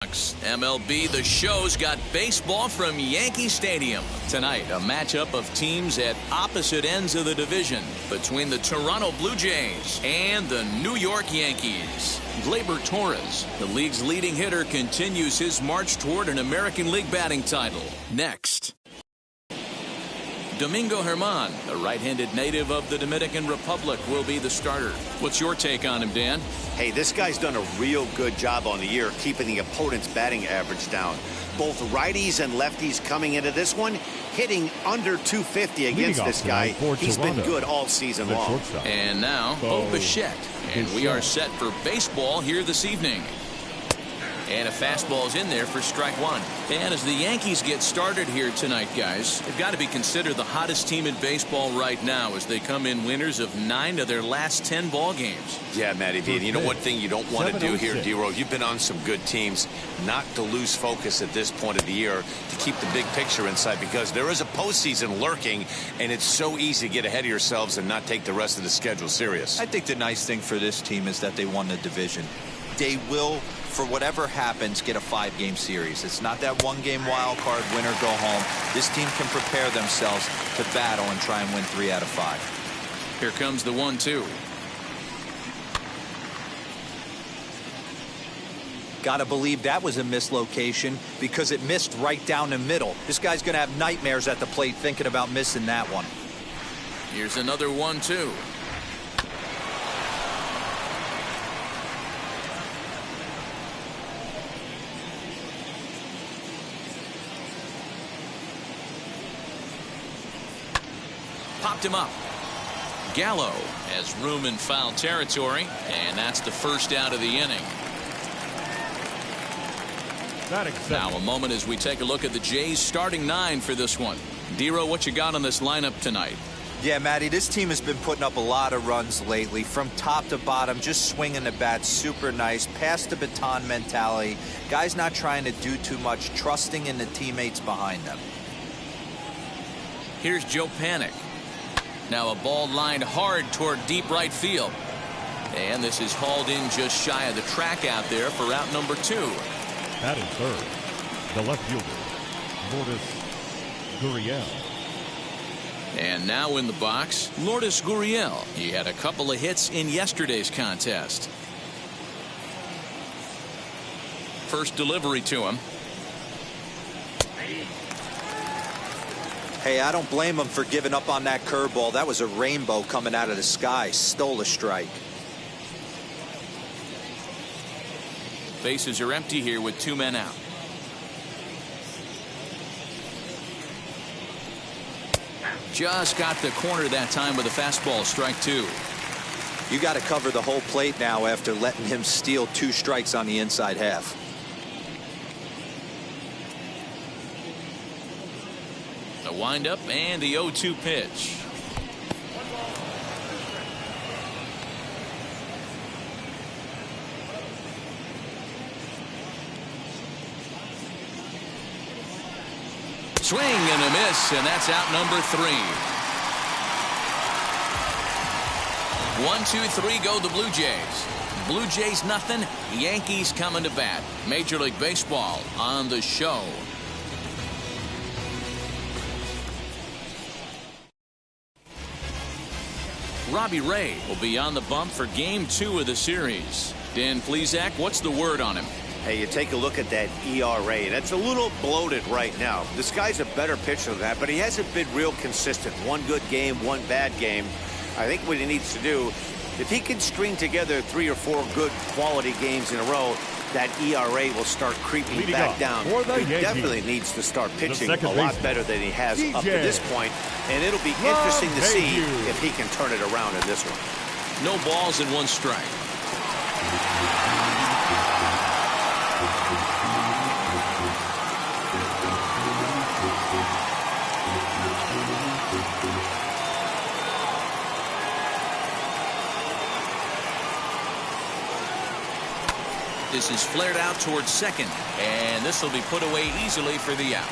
MLB The Show's got baseball from Yankee Stadium. Tonight, a matchup of teams at opposite ends of the division between the Toronto Blue Jays and the New York Yankees. Gleber Torres, the league's leading hitter, continues his march toward an American League batting title. Next. Domingo Herman, a right-handed native of the Dominican Republic, will be the starter. What's your take on him, Dan? Hey, this guy's done a real good job on the year keeping the opponent's batting average down. Both righties and lefties coming into this one, hitting under 250 against this guy. He's been good all season long. And now, Bichette. And we are set for baseball here this evening. And a fastball's in there for strike one. And as the Yankees get started here tonight, guys, they've got to be considered the hottest team in baseball right now as they come in winners of 9 of their last 10 ball games. Yeah, Matty B. You know one thing you don't want to do here, D-Row, you've been on some good teams, not to lose focus at this point of the year, to keep the big picture in sight, because there is a postseason lurking, and it's so easy to get ahead of yourselves and not take the rest of the schedule serious. I think the nice thing for this team is that they won the division. They will, for whatever happens, get a 5-game series. It's not that 1-game wild card, win or go home. This team can prepare themselves to battle and try and win 3 out of 5. Here comes the 1-2. Gotta believe that was a mislocation because it missed right down the middle. This guy's gonna have nightmares at the plate thinking about missing that one. Here's another 1-2. Popped him up. Gallo has room in foul territory, and that's the first out of the inning. Now a moment as we take a look at the Jays starting 9 for this one. D-Row, what you got on this lineup tonight? Yeah, Matty, this team has been putting up a lot of runs lately from top to bottom, just swinging the bat super nice, pass the baton mentality. Guys not trying to do too much, trusting in the teammates behind them. Here's Joe Panick. Now a ball lined hard toward deep right field. And this is hauled in just shy of the track out there for out number 2. Batting third, the left fielder, Rhys Mcguire. And now in the box, Rhys Mcguire. He had a couple of hits in yesterday's contest. First delivery to him. Hey, I don't blame him for giving up on that curveball. That was a rainbow coming out of the sky. Stole a strike. Bases are empty here with 2 men out. Just got the corner that time with a fastball, strike 2. You got to cover the whole plate now after letting him steal 2 strikes on the inside half. A windup and the 0-2 pitch. Swing and a miss, and that's out number 3. 1, 2, 3 go the Blue Jays. Blue Jays nothing, Yankees coming to bat. Major League Baseball on the show. Robbie Ray will be on the bump for game 2 of the series. Dan Plesac, what's the word on him? Hey, you take a look at that ERA. That's a little bloated right now. This guy's a better pitcher than that, but he hasn't been real consistent. 1 good game, 1 bad game. I think what he needs to do, if he can string together 3 or 4 good quality games in a row, that ERA will start creeping back down. He definitely needs to start pitching a lot better than he has up to this point, and it'll be interesting to see if he can turn it around in this one. No balls and 1 strike. This is flared out towards second, and this will be put away easily for the out.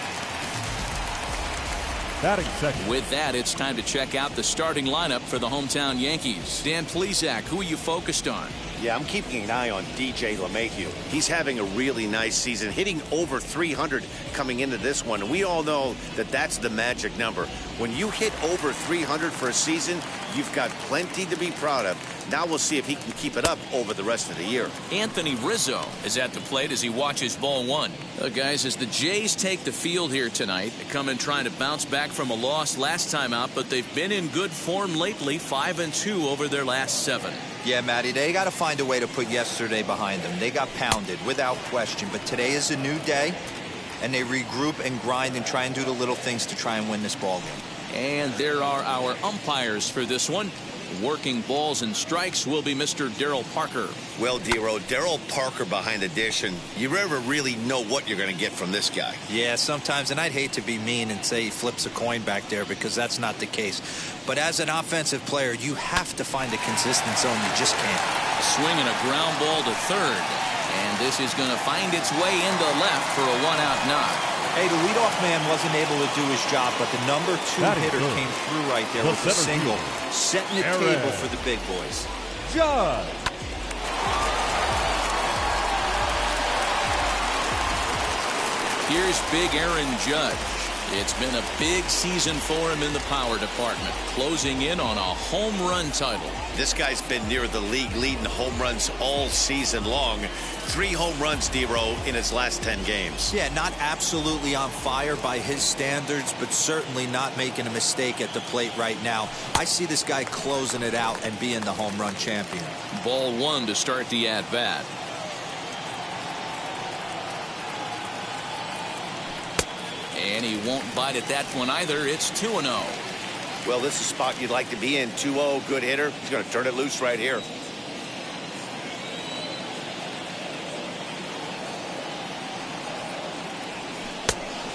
Batting second. With that, it's time to check out the starting lineup for the hometown Yankees. Dan Plesac, who are you focused on? Yeah, I'm keeping an eye on DJ LeMahieu. He's having a really nice season, hitting over 300 coming into this one. And we all know that that's the magic number. When you hit over 300 for a season, you've got plenty to be proud of. Now we'll see if he can keep it up over the rest of the year. Anthony Rizzo is at the plate as he watches ball one. Guys, as the Jays take the field here tonight, they come in trying to bounce back from a loss last time out, but they've been in good form lately, 5-2 over their last 7. Yeah, Matty, they got to find a way to put yesterday behind them. They got pounded without question, but today is a new day, and they regroup and grind and try and do the little things to try and win this ball game. And there are our umpires for this one. Working balls and strikes will be Mr. Darryl Parker. Well, Dero, Darryl Parker behind the dish, and you never really know what you're going to get from this guy. Yeah, sometimes, and I'd hate to be mean and say he flips a coin back there because that's not the case. But as an offensive player, you have to find a consistent zone. You just can't. Swinging a ground ball to third. And this is going to find its way into left for a one-out knock. Hey, the leadoff man wasn't able to do his job, but the number 2 hitter came through right there with a single, setting the table for the big boys. Judd. Here's big Aaron Judge. It's been a big season for him in the power department, closing in on a home run title. This guy's been near the league leading home runs all season long. 3 home runs, Dero, in his last 10 games. Yeah, not absolutely on fire by his standards, but certainly not making a mistake at the plate right now. I see this guy closing it out and being the home run champion. Ball 1 to start the at-bat. And he won't bite at that one either. It's 2-0. Well, this is a spot you'd like to be in. 2-0, good hitter. He's going to turn it loose right here.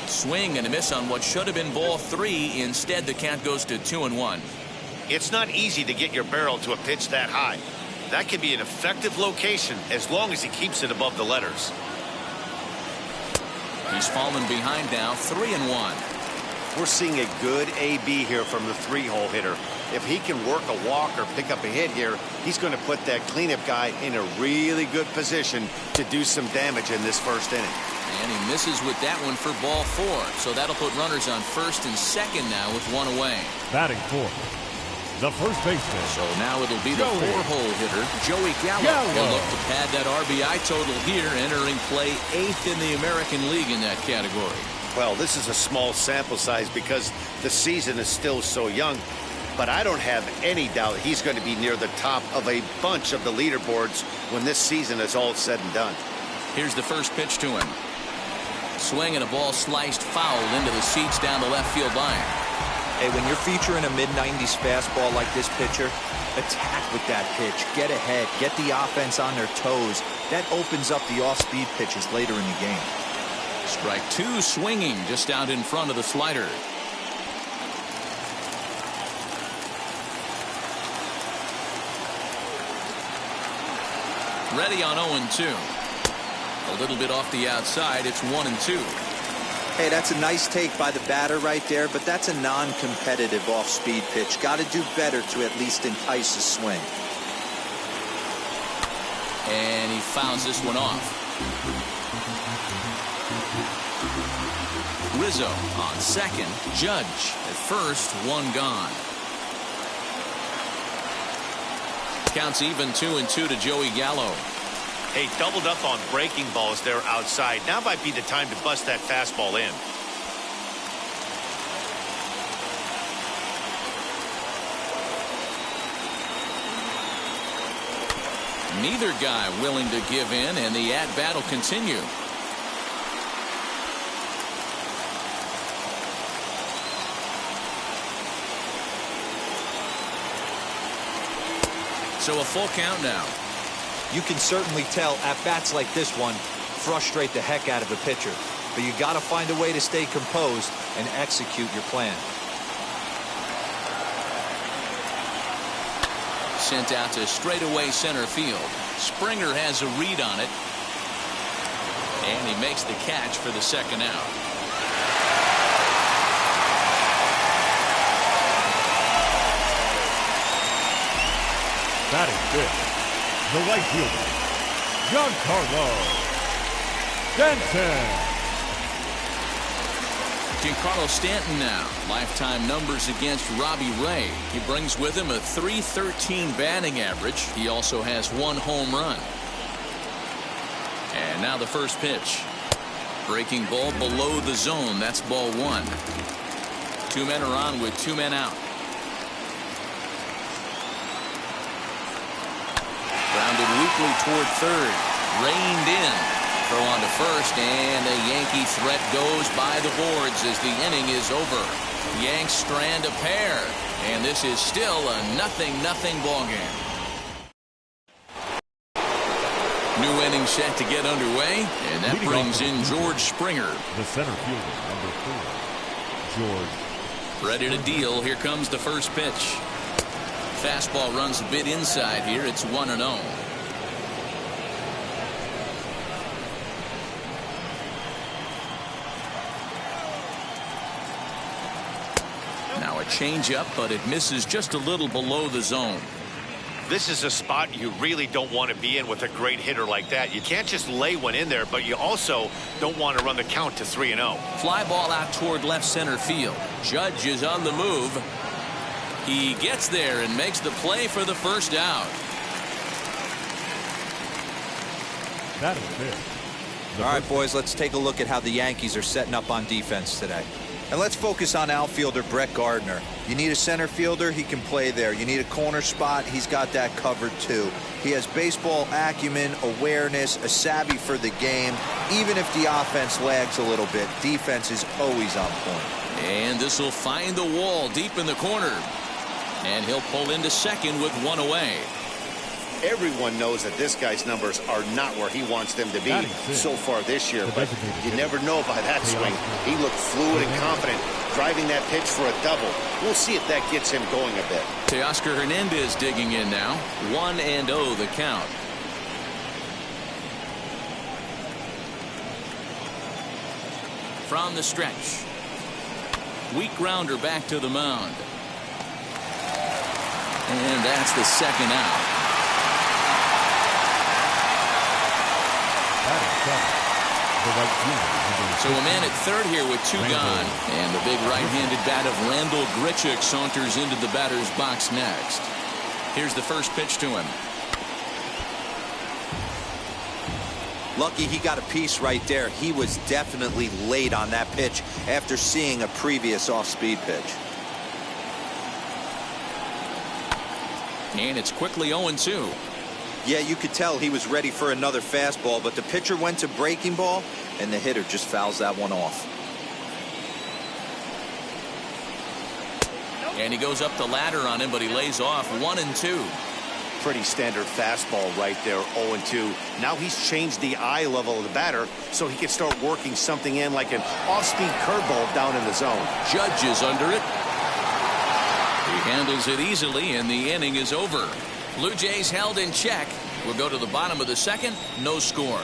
Swing and a miss on what should have been ball 3. Instead, the count goes to 2-1. It's not easy to get your barrel to a pitch that high. That can be an effective location as long as he keeps it above the letters. He's fallen behind now, 3-1. We're seeing a good AB here from the 3-hole hitter. If he can work a walk or pick up a hit here, he's going to put that cleanup guy in a really good position to do some damage in this first inning. And he misses with that one for ball 4. So that'll put runners on first and second now with 1 away. Batting fourth, the first baseman. So now it'll be the 4-hole hitter, Joey Gallo. He'll look to pad that RBI total here, entering play 8th in the American League in that category. Well, this is a small sample size because the season is still so young, but I don't have any doubt he's going to be near the top of a bunch of the leaderboards when this season is all said and done. Here's the first pitch to him. Swing and a ball sliced foul into the seats down the left field line. Hey, when you're featuring a mid-90s fastball like this pitcher, attack with that pitch. Get ahead. Get the offense on their toes. That opens up the off-speed pitches later in the game. Strike 2 swinging just out in front of the slider. Ready on 0-2. A little bit off the outside. It's 1-2. Hey, that's a nice take by the batter right there, but that's a non-competitive off-speed pitch. Got to do better to at least entice a swing. And he fouls this one off. Rizzo on second. Judge at first. 1 gone. Counts even 2-2 to Joey Gallo. Hey, doubled up on breaking balls there outside. Now might be the time to bust that fastball in. Neither guy willing to give in, and the at-bat will continue. So a full count now. You can certainly tell at-bats like this one frustrate the heck out of a pitcher. But you got to find a way to stay composed and execute your plan. Sent out to straightaway center field. Springer has a read on it. And he makes the catch for the second out. Batting fifth, The right fielder, Giancarlo Stanton. Giancarlo Stanton now. Lifetime numbers against Robbie Ray. He brings with him a .313 batting average. He also has 1 home run. And now the first pitch. Breaking ball below the zone. That's ball 1. 2 men are on with 2 men out. Grounded weakly toward third. Reined in. Throw on to first, and a Yankee threat goes by the boards as the inning is over. Yanks strand a pair, and this is still a 0-0 ball game. New inning set to get underway, and that brings in George Springer. The center fielder, number 4, George. Ready to deal. Here comes the first pitch. Fastball runs a bit inside here. It's 1-0. Now a changeup, but it misses just a little below the zone. This is a spot you really don't want to be in with a great hitter like that. You can't just lay one in there, but you also don't want to run the count to 3-0. Fly ball out toward left center field. Judge is on the move. He gets there and makes the play for the first out. That is it. All right, boys, let's take a look at how the Yankees are setting up on defense today. And let's focus on outfielder Brett Gardner. You need a center fielder, he can play there. You need a corner spot, he's got that covered too. He has baseball acumen, awareness, a savvy for the game. Even if the offense lags a little bit, defense is always on point. And this will find the wall deep in the corner. And he'll pull into second with 1 away. Everyone knows that this guy's numbers are not where he wants them to be so far this year, but you never know by that swing. He looked fluid and confident, driving that pitch for a double. We'll see if that gets him going a bit. Teoscar Hernandez digging in now. 1-0 the count. From the stretch. Weak grounder back to the mound. And that's the second out. So a man at third here with 2 gone. And the big right-handed bat of Randall Grichuk saunters into the batter's box next. Here's the first pitch to him. Lucky he got a piece right there. He was definitely late on that pitch after seeing a previous off-speed pitch. And it's quickly 0-2. Yeah, you could tell he was ready for another fastball, but the pitcher went to breaking ball, and the hitter just fouls that one off. And he goes up the ladder on him, but he lays off 1-2. Pretty standard fastball right there, 0-2. Now he's changed the eye level of the batter so he can start working something in like an off-speed curveball down in the zone. Judge is under it. He handles it easily, and the inning is over. Blue Jays held in check. We'll go to the bottom of the second. No score.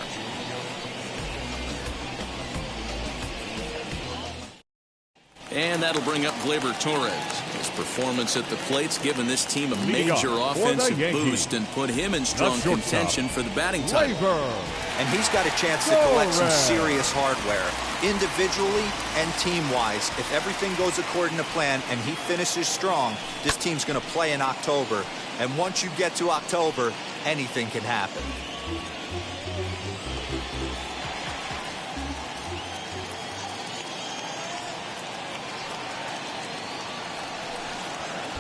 And that'll bring up Gleber Torres. His performance at the plate's given this team a major offensive boost and put him in strong contention for the batting title. And he's got a chance to collect some serious hardware, individually and team-wise. If everything goes according to plan and he finishes strong, this team's going to play in October. And once you get to October, anything can happen.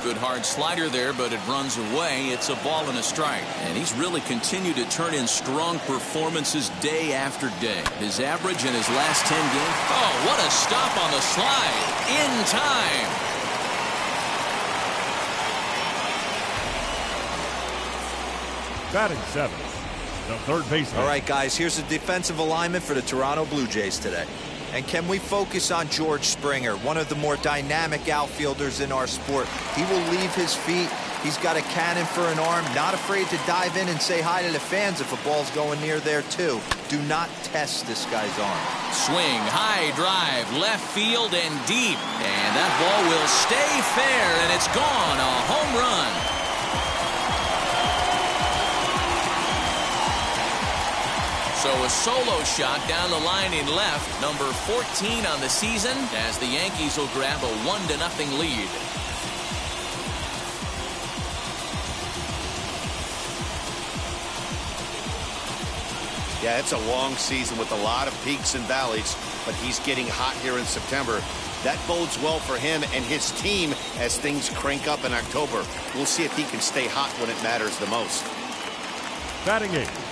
Good hard slider there, but it runs away. It's a ball and a strike. And he's really continued to turn in strong performances day after day. His average in his last 10 games. Oh, what a stop on the slide. In time. Batting 7th, the third baseman. All right, guys, here's the defensive alignment for the Toronto Blue Jays today. And can we focus on George Springer, one of the more dynamic outfielders in our sport? He will leave his feet. He's got a cannon for an arm, not afraid to dive in and say hi to the fans if a ball's going near there, too. Do not test this guy's arm. Swing, high drive, left field and deep. And that ball will stay fair, and it's gone. A home run. So a solo shot down the line in left, number 14 on the season, as the Yankees will grab a 1-0 lead. Yeah, it's a long season with a lot of peaks and valleys, but he's getting hot here in September. That bodes well for him and his team as things crank up in October. We'll see if he can stay hot when it matters the most. Batting eighth,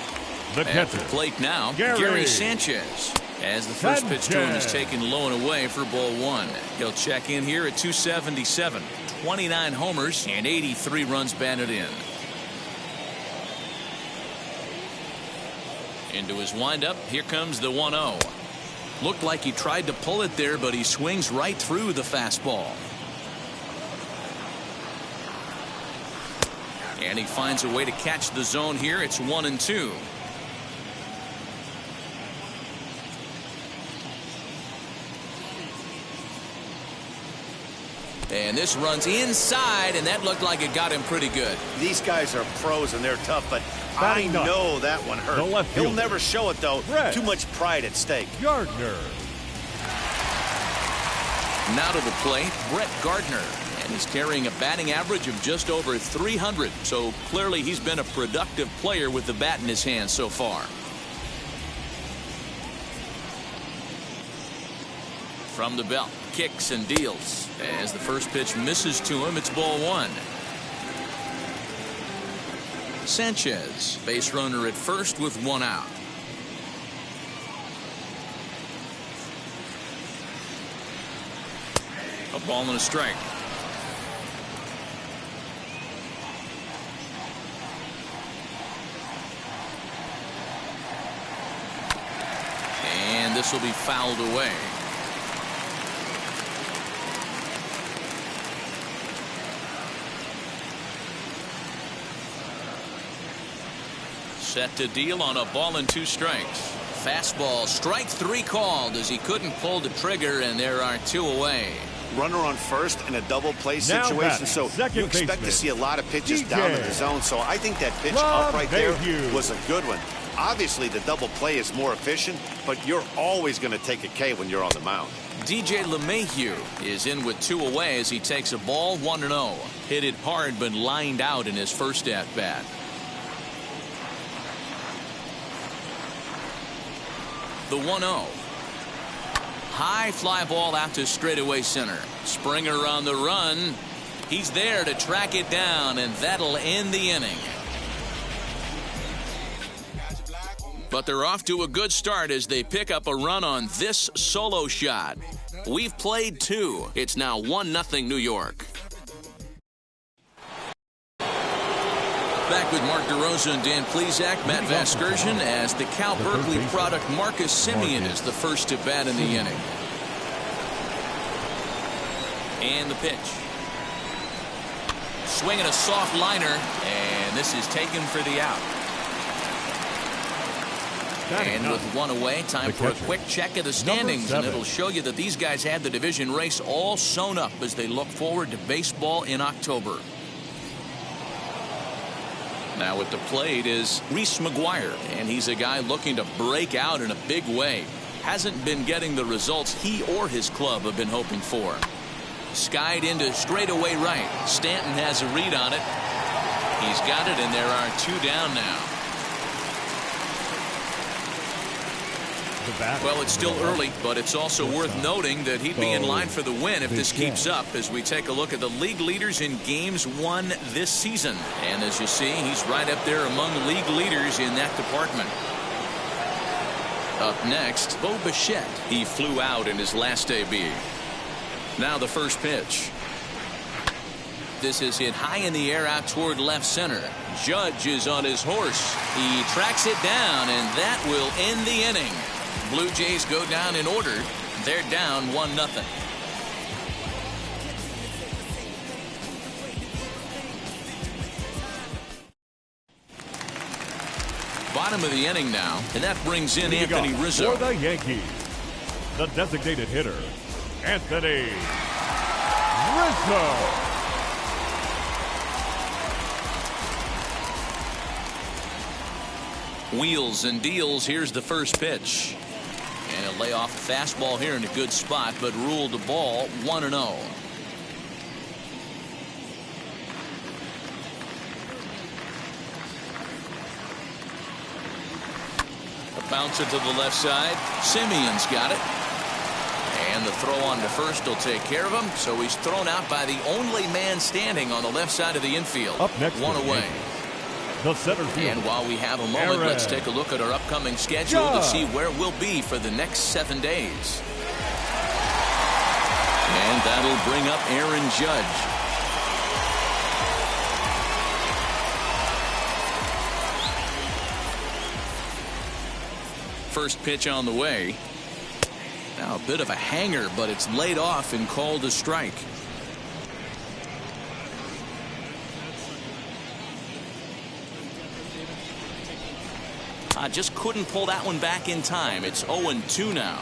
the catcher. At the plate now, Gary Sanchez. As the first pitch to him is taken low and away for ball one. He'll check in here at 277. 29 homers and 83 runs batted in. Into his windup, here comes the 1-0. Looked like he tried to pull it there, but he swings right through the fastball. And he finds a way to catch the zone here. It's 1-2. And this runs inside, and that looked like it got him pretty good. These guys are pros and they're tough, but I know that one hurt. He'll never show it, though. Too much pride at stake. Gardner. Now to the plate, Gardner. And he's carrying a batting average of just over 300. So clearly he's been a productive player with the bat in his hand so far. From the belt, kicks and deals. As the first pitch misses to him, it's ball one. Sanchez, base runner at first with one out. A ball and a strike. And this will be fouled away. Set to deal on a ball and 2 strikes. Fastball, strike 3 called as he couldn't pull the trigger, and there are 2 away. Runner on first in a double play situation, so you expect to see a lot of pitches down in the zone. So I think that pitch up right there was a good one. Obviously, the double play is more efficient, but you're always going to take a K when you're on the mound. DJ LeMahieu is in with 2 away as he takes a ball 1-0. Hit it hard, but lined out in his first at bat. The 1-0. High fly ball out to straightaway center. Springer on the run. He's there to track it down, and that'll end the inning. But they're off to a good start as they pick up a run on this solo shot. We've played 2. It's now 1-0 New York. Back with Mark DeRosa and Dan Plesac, Matt Vasgersian, as the Cal Berkeley product Marcus Simeon is the first to bat in the inning. And the pitch. Swinging a soft liner, and this is taken for the out. And with 1 away, time for a quick check of the standings, and it'll show you that these guys had the division race all sewn up as they look forward to baseball in October. Now at the plate is Rhys Mcguire, and he's a guy looking to break out in a big way. Hasn't been getting the results he or his club have been hoping for. Skied into straightaway right. Stanton has a read on it. He's got it, and there are 2 down now. Well, it's still early, but it's also worth noting that he'd be in line for the win if this keeps up as we take a look at the league leaders in games won this season. And as you see, he's right up there among league leaders in that department. Up next, Bo Bichette. He flew out in his last AB. Now the first pitch. This is hit high in the air out toward left center. Judge is on his horse. He tracks it down, and that will end the inning. Blue Jays go down in order. They're down 1-0. Bottom of the inning now, and that brings in Anthony Rizzo. For the Yankees, the designated hitter, Anthony Rizzo. Wheels and deals. Here's the first pitch. And a lay off the fastball here in a good spot, but ruled the ball 1-0. A bouncer to the left side. Simeon's got it. And the throw on to first will take care of him. So he's thrown out by the only man standing on the left side of the infield. Up next, one away. The center field. And while we have a moment, let's take a look at our upcoming schedule to see where we'll be for the next 7 days. And that'll bring up Aaron Judge. First pitch on the way. Now a bit of a hanger, but it's laid off and called a strike. Just couldn't pull that one back in time. It's 0-2 now.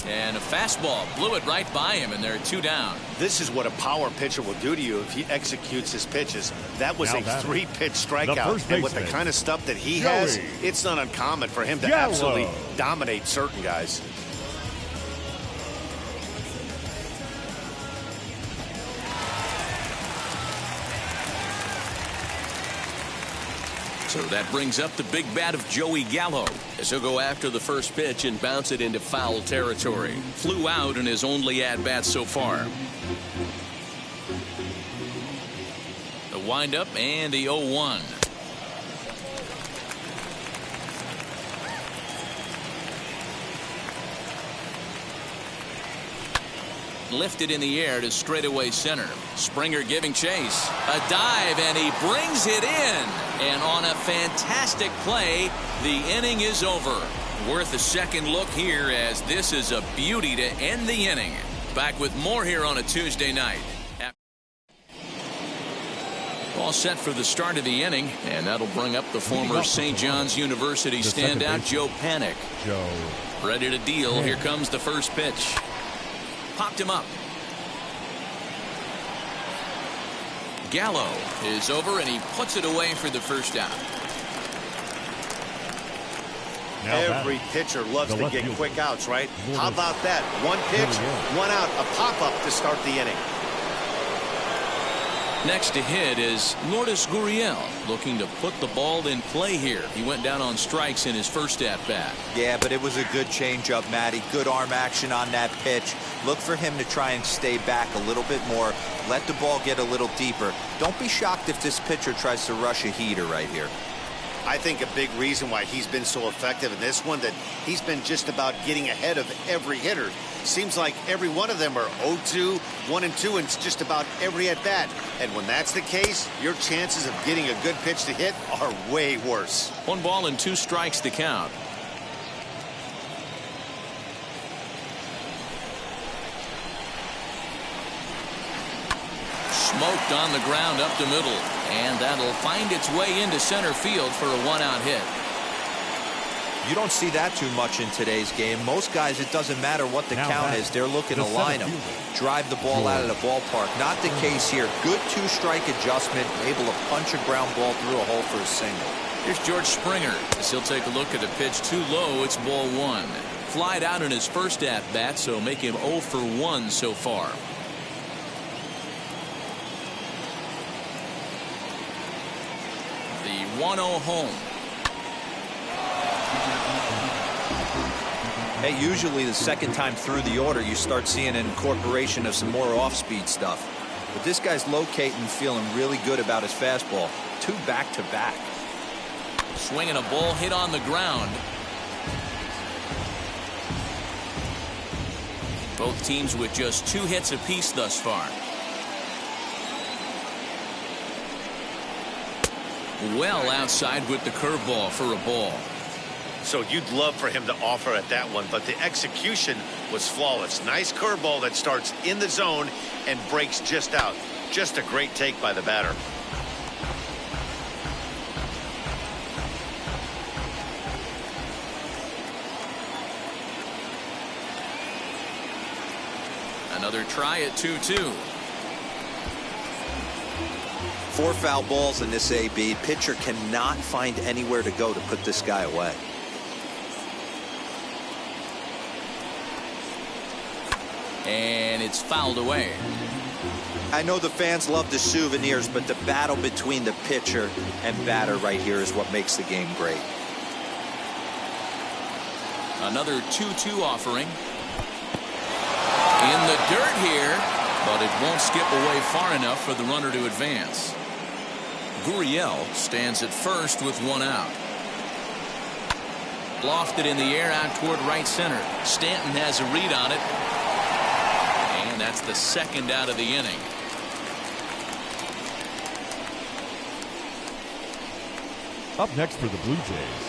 And a fastball blew it right by him, and there are 2 down. This is what a power pitcher will do to you if he executes his pitches. That was a 3-pitch strikeout, and with the kind of stuff that he has, it's not uncommon for him to absolutely dominate certain guys. So that brings up the big bat of Joey Gallo as he'll go after the first pitch and bounce it into foul territory. Flew out in his only at-bat so far. The windup and the 0-1. Lifted in the air to straightaway center. Springer giving chase. A dive, and he brings it in. And on a fantastic play, the inning is over. Worth a second look here, as this is a beauty to end the inning. Back with more here on a Tuesday night. All set for the start of the inning, and that'll bring up the former St. John's University standout Joe Panick. Ready to deal. Here comes the first pitch. Popped him up. Gallo is over, and he puts it away for the first out. Every pitcher loves to get quick outs, right? How about that? One pitch, 1 out, a pop-up to start the inning. Next to hit is Lourdes Gurriel, looking to put the ball in play here. He went down on strikes in his first at-bat. Yeah, but it was a good changeup, Matty. Good arm action on that pitch. Look for him to try and stay back a little bit more. Let the ball get a little deeper. Don't be shocked if this pitcher tries to rush a heater right here. I think a big reason why he's been so effective in this one, that he's been just about getting ahead of every hitter. Seems like every one of them are 0-2, 1-2, and it's just about every at-bat. And when that's the case, your chances of getting a good pitch to hit are way worse. 1 ball and 2 strikes to count. Smoked on the ground up the middle, and that'll find its way into center field for a 1-out hit. You don't see that too much in today's game. Most guys, it doesn't matter what the count is. They're looking to line them, drive the ball out of the ballpark. Not the case here. Good 2-strike adjustment, able to punch a ground ball through a hole for a single. Here's George Springer as he'll take a look at the pitch. Too low. It's ball 1. Flied out in his first at-bat, so make him 0 for 1 so far. The 1-0 home. Hey, usually the second time through the order, you start seeing an incorporation of some more off-speed stuff. But this guy's locating, feeling really good about his fastball. 2 back-to-back. Swinging a ball hit on the ground. Both teams with just 2 hits apiece thus far. Well outside with the curveball for a ball. So you'd love for him to offer at that one, but the execution was flawless. Nice curveball that starts in the zone and breaks just out. Just a great take by the batter. Another try at 2-2. 4 foul balls in this AB. Pitcher cannot find anywhere to go to put this guy away. And it's fouled away. I know the fans love the souvenirs, but the battle between the pitcher and batter right here is what makes the game great. Another 2-2 offering. In the dirt here, but it won't skip away far enough for the runner to advance. Gurriel stands at first with 1 out. Lofted in the air out toward right center. Stanton has a read on it. And that's the 2nd out of the inning. Up next for the Blue Jays,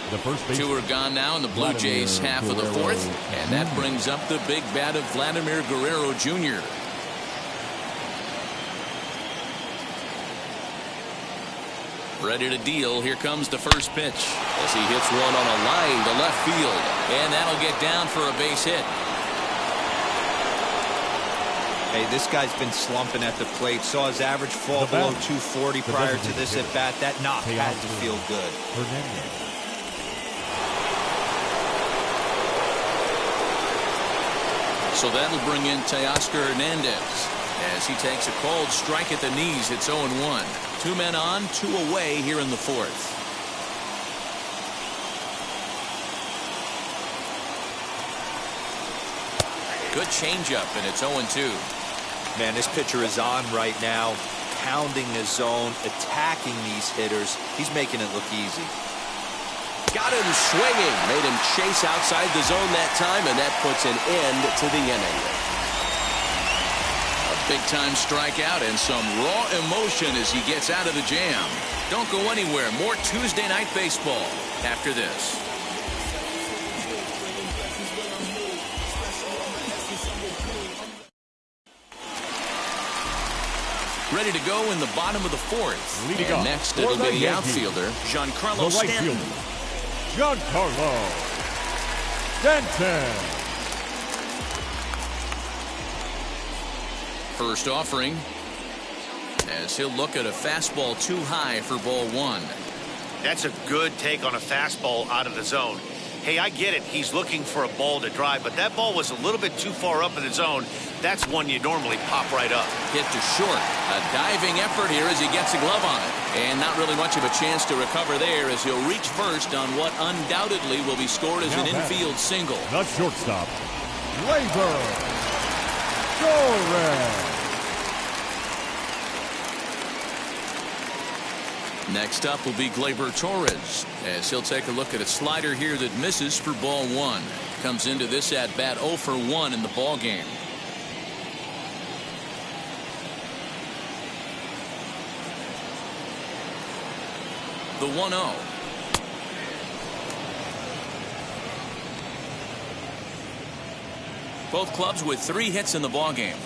the first baseman. 2 are gone now in the Blue Jays half of the 4th, and that brings up the big bat of Vladimir Guerrero Jr. Ready to deal. Here comes the first pitch as he hits one on a line to left field, and that'll get down for a base hit. Hey, this guy's been slumping at the plate. Saw his average fall below 240 prior to this at bat. That knock had to feel good. Hernandez. So that'll bring in Teoscar Hernandez as he takes a cold strike at the knees. It's 0-1. 2 men on, 2 away here in the 4th. Good changeup, and it's 0-2. Man, this pitcher is on right now, pounding the zone, attacking these hitters. He's making it look easy. Got him swinging. Made him chase outside the zone that time, and that puts an end to the inning. A big-time strikeout and some raw emotion as he gets out of the jam. Don't go anywhere. More Tuesday Night Baseball after this. Ready to go in the bottom of the 4th. Leading and up next it'll be the Yankees, outfielder, Giancarlo the right Stanton. fielder, Giancarlo Stanton. First offering as he'll look at a fastball too high for ball 1. That's a good take on a fastball out of the zone. Hey, I get it. He's looking for a ball to drive, but that ball was a little bit too far up in the zone. That's one you normally pop right up. Hit to short. A diving effort here as he gets a glove on it. And not really much of a chance to recover there as he'll reach first on what undoubtedly will be scored as an infield single. The shortstop, Gleber Torres. Next up will be Gleber Torres as he'll take a look at a slider here that misses for ball 1. Comes into this at bat 0 for 1 in the ball game. The 1-0. Both clubs with 3 hits in the ball game.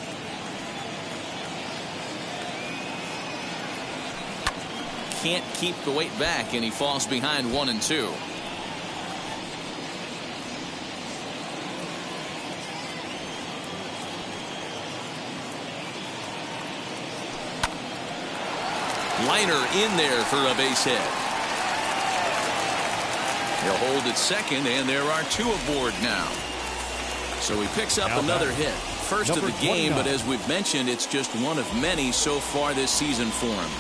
Can't keep the weight back, and he falls behind 1 and 2. Liner in there for a base hit. He'll hold at second, and there are 2 aboard now. So he picks up another hit. First of the game, but as we've mentioned, it's just one of many so far this season for him.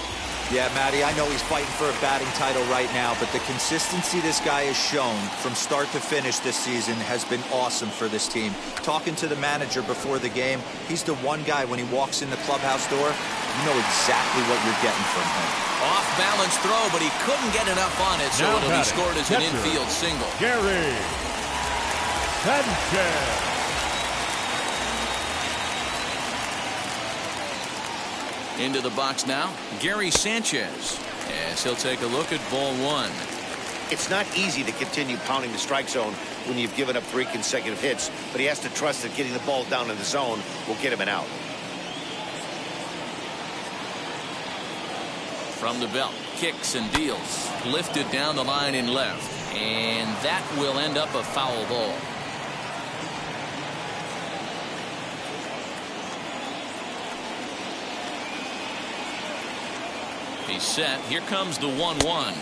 Yeah, Matty, I know he's fighting for a batting title right now, but the consistency this guy has shown from start to finish this season has been awesome for this team. Talking to the manager before the game, he's the one guy when he walks in the clubhouse door, you know exactly what you're getting from him. Off balance throw, but he couldn't get enough on it, so it'll be scored as an infield single. Gary Sanchez. Into the box now, Gary Sanchez, as he'll take a look at ball 1. It's not easy to continue pounding the strike zone when you've given up 3 consecutive hits, but he has to trust that getting the ball down in the zone will get him an out. From the belt, kicks and deals, lifted down the line in left, and that will end up a foul ball. He's set. Here comes the 1-1.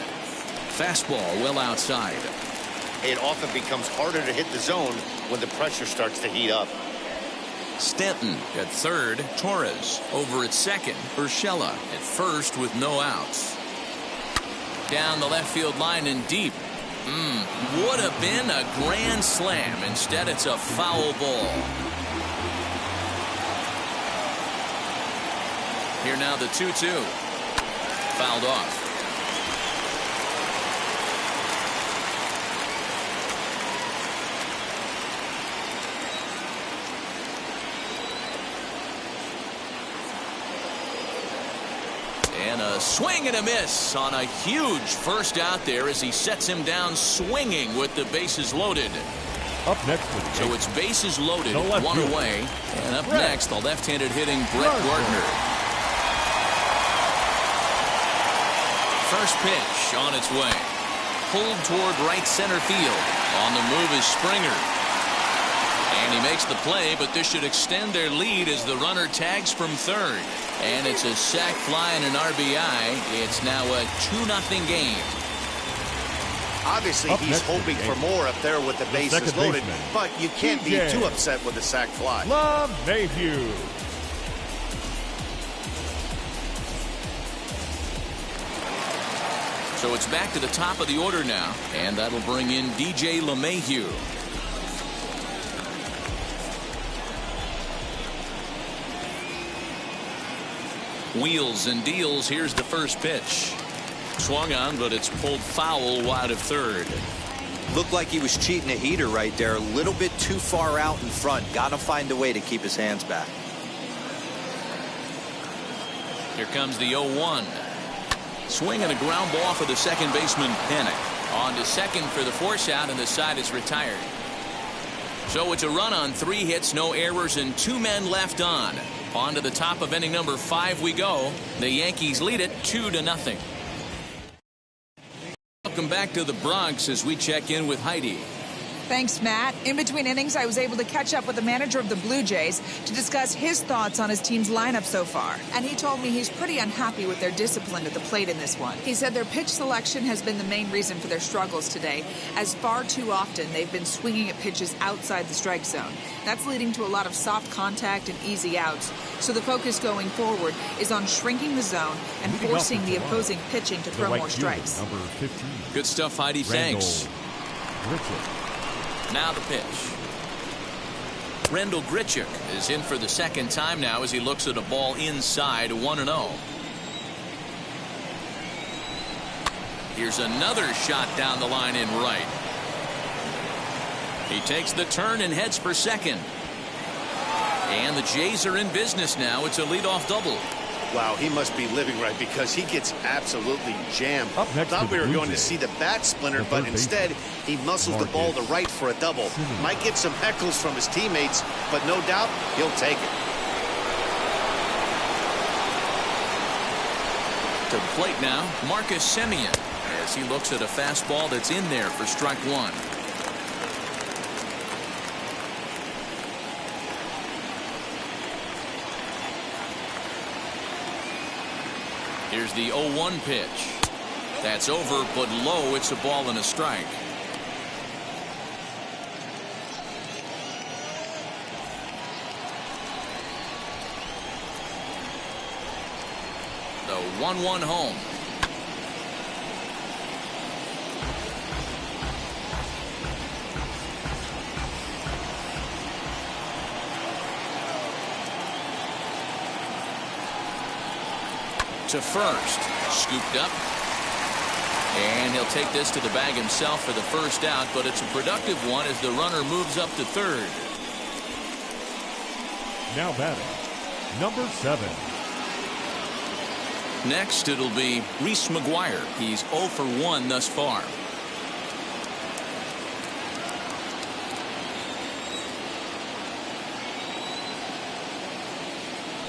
Fastball well outside. It often becomes harder to hit the zone when the pressure starts to heat up. Stanton at third. Torres over at second. Urshela at first with no outs. Down the left field line and deep. Would have been a grand slam. Instead, it's a foul ball. Here now the 2-2. Fouled off. And a swing and a miss on a huge first out there as he sets him down swinging with the bases loaded. Up next with the So it's bases loaded, one away. And up next, the left-handed hitting Brett Gardner. First pitch on its way. Pulled toward right center field. On the move is Springer. And he makes the play, but this should extend their lead as the runner tags from third. And it's a sac fly and an RBI. It's now a 2-0 game. Obviously, he's hoping for more up there with the bases loaded, but you can't be too upset with a sac fly. Mayhew. So it's back to the top of the order now, and that'll bring in DJ LeMahieu. Wheels and deals. Here's the first pitch. Swung on, but it's pulled foul wide of third. Looked like he was cheating a heater right there. A little bit too far out in front. Got to find a way to keep his hands back. Here comes the 0-1. Swing and a ground ball for the second baseman, Panick. On to second for the force out, and the side is retired. So it's a run on 3 hits, no errors, and 2 men left on. On to the top of inning number 5 we go. The Yankees lead it 2-0. Welcome back to the Bronx as we check in with Heidi. Thanks, Matt. In between innings, I was able to catch up with the manager of the Blue Jays to discuss his thoughts on his team's lineup so far. And he told me he's pretty unhappy with their discipline at the plate in this one. He said their pitch selection has been the main reason for their struggles today, as far too often they've been swinging at pitches outside the strike zone. That's leading to a lot of soft contact and easy outs. So the focus going forward is on shrinking the zone and forcing the opposing pitching to throw more strikes. Number 15. Good stuff, Heidi. Thanks. Now the pitch. Rendell Grichuk is in for the second time now as he looks at a ball inside 1-0. Here's another shot down the line in right. He takes the turn and heads for second. And the Jays are in business now. It's a leadoff double. Wow, he must be living right because he gets absolutely jammed. Thought we were going to see the bat splintered, but instead he muscles the ball to right for a double. Might get some heckles from his teammates, but no doubt he'll take it. To the plate now, Marcus Simeon as he looks at a fastball that's in there for strike 1. Here's the 0-1 pitch. That's over, but low. It's a ball and a strike. The 1-1 home. To first, scooped up, and he'll take this to the bag himself for the first out, but it's a productive one as the runner moves up to third. Now batting, number 7. Next it'll be Rhys Mcguire. He's 0 for 1 thus far.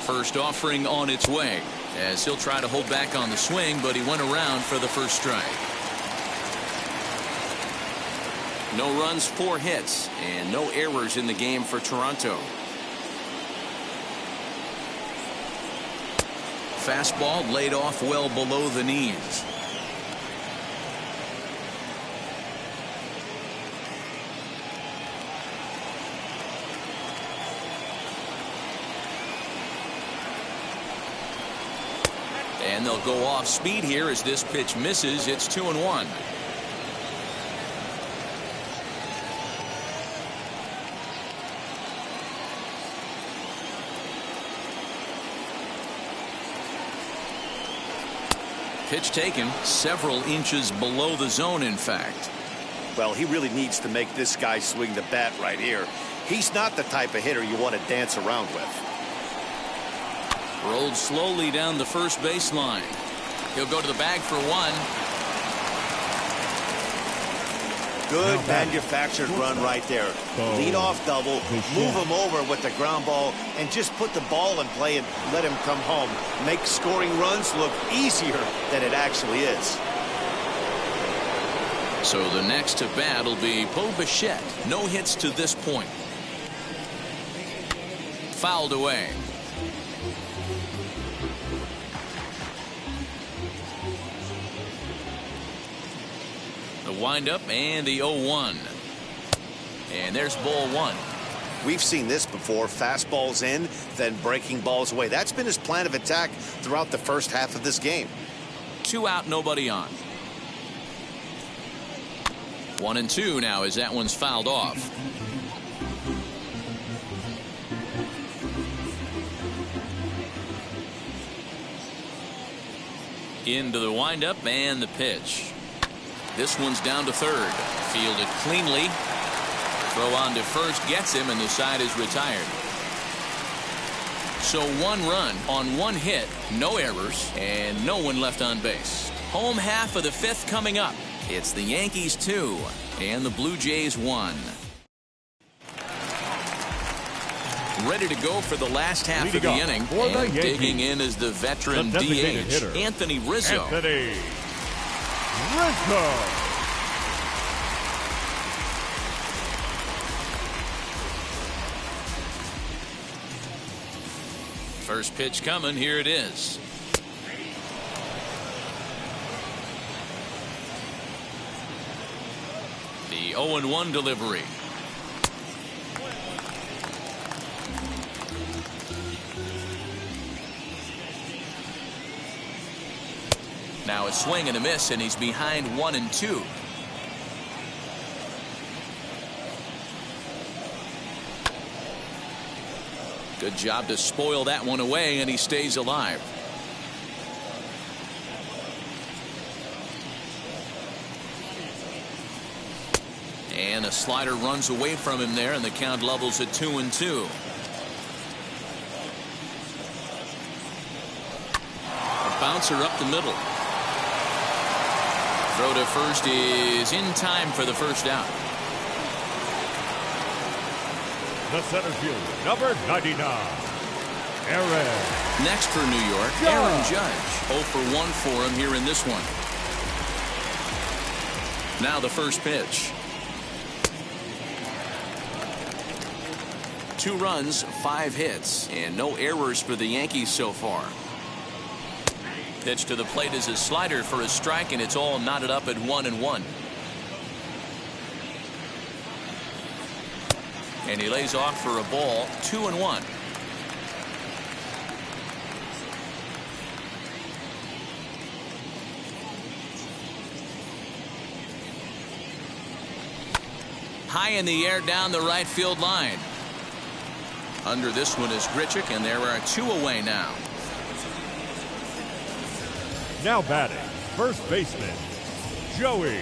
First offering on its way as he'll try to hold back on the swing, but he went around for the first strike. No runs, 4 hits, and no errors in the game for Toronto. fastball laid off well below the knees. And they'll go off speed here as this pitch misses. It's 2-1. Pitch taken several inches below the zone, in fact. Well, he really needs to make this guy swing the bat right here. He's not the type of hitter you want to dance around with. Rolled slowly down the first baseline. He'll go to the bag for one. Good manufactured run right there. Lead off double, move him over with the ground ball, and just put the ball in play and let him come home. Make scoring runs look easier than it actually is. So the next to bat will be Paul Bichette. No hits to this point. Fouled away. The windup and the 0-1. And there's ball one. We've seen this before. Fastballs in, then breaking balls away. That's been his plan of attack throughout the first half of this game. 2 out, nobody on. 1-2 now as that one's fouled off. Into the windup and the pitch. This one's down to third. Fielded cleanly. Throw on to first gets him, and the side is retired. So 1 run on 1 hit, no errors, and no one left on base. Home half of the 5th coming up. It's the Yankees 2 and the Blue Jays 1. Ready to go for the last half of the inning. And digging in is the veteran DH, Anthony Rizzo. Rizzo. First pitch coming. Here it is. The 0-1 delivery. Now a swing and a miss, and he's behind 1-2. Good job to spoil that one away, and he stays alive. And a slider runs away from him there, and the count levels at 2-2. A bouncer up the middle. Throw to first is in time for the first out. The center fielder, number 99, Aaron. Next for New York, Aaron Judge. 0 for 1 for him here in this one. Now the first pitch. 2 runs, 5 hits, and no errors for the Yankees so far. Pitch to the plate is a slider for a strike, and it's all knotted up at 1-1. And he lays off for a ball. 2-1. High in the air down the right field line. Under this one is ChrisX, and there are 2 away now. Now batting, first baseman, Joey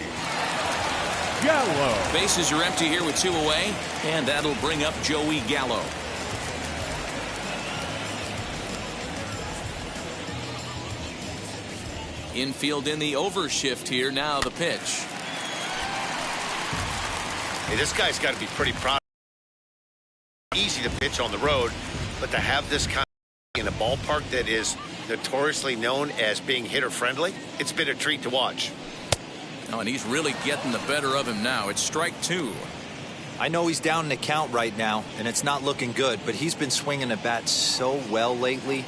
Gallo. Bases are empty here with 2 away, and that'll bring up Joey Gallo. Infield in the overshift here. Now the pitch. Hey, this guy's got to be pretty proud. Easy to pitch on the road, but to have this kind of in a ballpark that is notoriously known as being hitter friendly, it's been a treat to watch. Oh, and he's really getting the better of him now. It's strike 2. I know he's down in the count right now, and it's not looking good, but he's been swinging the bat so well lately.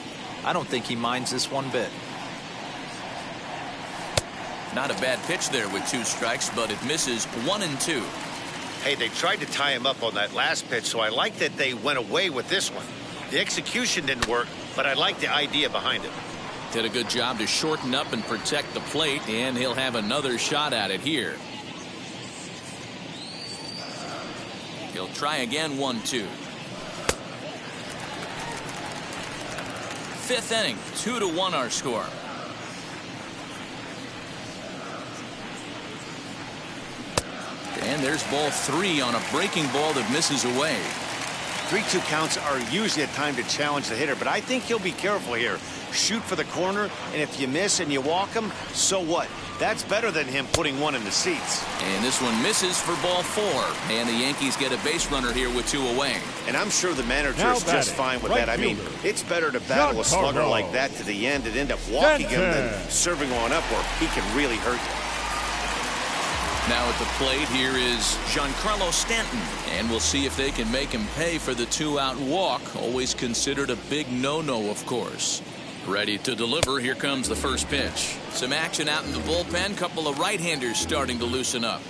I don't think he minds this one bit. Not a bad pitch there with 2 strikes, but it misses 1 and 2. Hey, they tried to tie him up on that last pitch, so I like that they went away with this one. The execution didn't work, but I like the idea behind it. Did a good job to shorten up and protect the plate, and he'll have another shot at it here. He'll try again, 1-2. 5th inning, 2-1 our score. And there's ball 3 on a breaking ball that misses away. 3-2 counts are usually a time to challenge the hitter, but I think he'll be careful here. Shoot for the corner, and if you miss and you walk him, so what? That's better than him putting one in the seats. And this one misses for ball 4. And the Yankees get a base runner here with 2 away. And I'm sure the manager's just fine with that. I mean, it's better to battle a slugger like that to the end and end up walking him than serving on up where he can really hurt you. Now at the plate, here is Giancarlo Stanton. And we'll see if they can make him pay for the 2-out walk. Always considered a big no-no, of course. Ready to deliver. Here comes the first pitch. Some action out in the bullpen. Couple of right-handers starting to loosen up.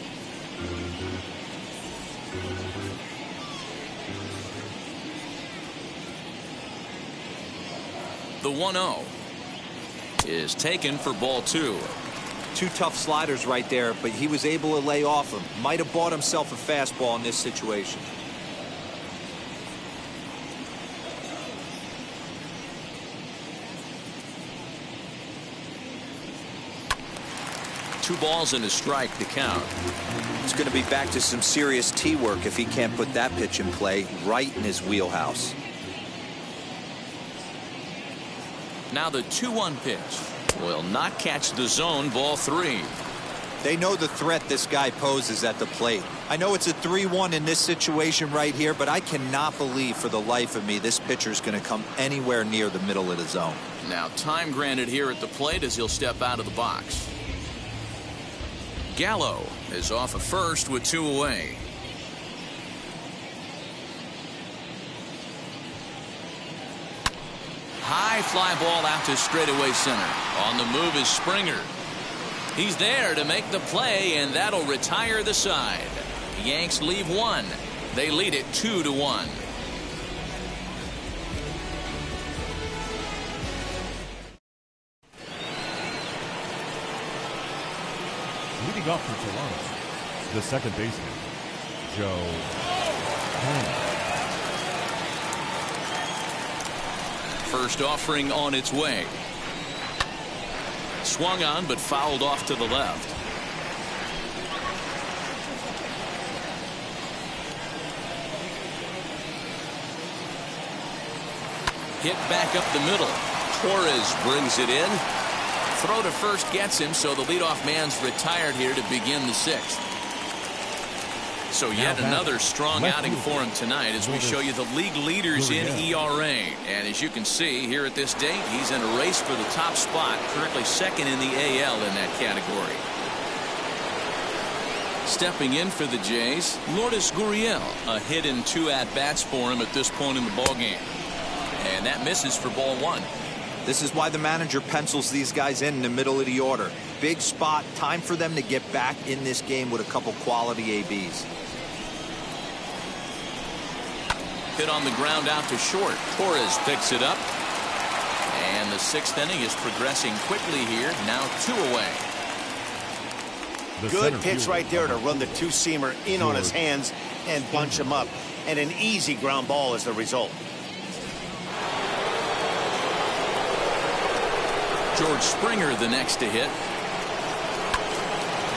The 1-0 is taken for ball 2. 2 tough sliders right there, but he was able to lay off him. Might have bought himself a fastball in this situation. Two balls and a strike to count. It's going to be back to some serious tee work if he can't put that pitch in play right in his wheelhouse. Now the 2-1 pitch will not catch the zone. Ball 3. They know the threat this guy poses at the plate. I know it's a 3-1 in this situation right here, but I cannot believe for the life of me this pitcher is going to come anywhere near the middle of the zone. Now time granted here at the plate as he'll step out of the box. Gallo is off of first with 2 away. High fly ball out to straightaway center. On the move is Springer. He's there to make the play, and that'll retire the side. The Yanks leave 1. They lead it 2-1. Leading off for Toronto, the second baseman, Joe Herman. First offering on its way. Swung on but fouled off to the left. Hit back up the middle. Torres brings it in. Throw to first gets him, so the leadoff man's retired here to begin the 6th. So yet another strong outing for him tonight as we show you the league leaders in ERA. And as you can see here at this date, he's in a race for the top spot, currently second in the AL in that category. Stepping in for the Jays, Lourdes Gurriel, a hit in 2 at-bats for him at this point in the ballgame. And that misses for ball 1. This is why the manager pencils these guys in the middle of the order. Big spot, time for them to get back in this game with a couple quality ABs. Hit on the ground out to short. Torres picks it up. And the 6th inning is progressing quickly here. Now 2 away. Good pitch right there to run the 2-seamer in on his hands and bunch him up. And an easy ground ball is the result. George Springer the next to hit.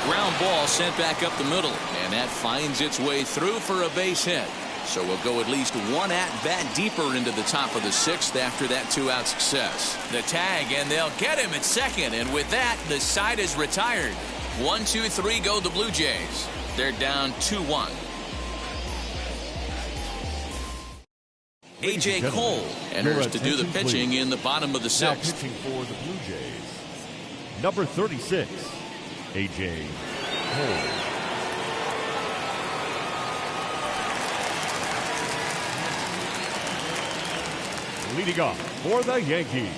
Ground ball sent back up the middle, and that finds its way through for a base hit. So we'll go at least 1 at-bat deeper into the top of the 6th after that 2-out success. The tag, and they'll get him at second, and with that, the side is retired. 1, 2, 3 go the Blue Jays. They're down 2-1. A.J. Cole enters to do the pitching in the bottom of the 6th. Now pitching for the Blue Jays, number 36, A.J. Cole. Leading off for the Yankees,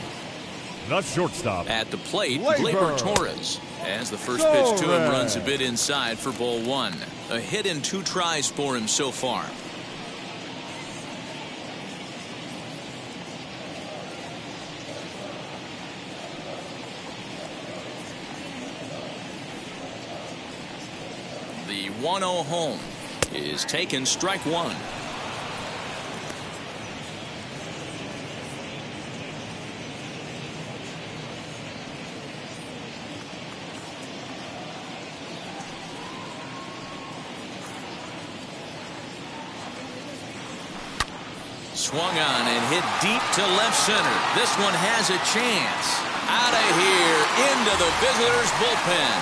The shortstop. At the plate, Gleber Torres. As the first pitch to him runs a bit inside for ball 1. A hit in 2 tries for him so far. The 1-0 home is taken, strike 1. Swung on and hit deep to left center. This one has a chance. Out of here into the visitors' bullpen.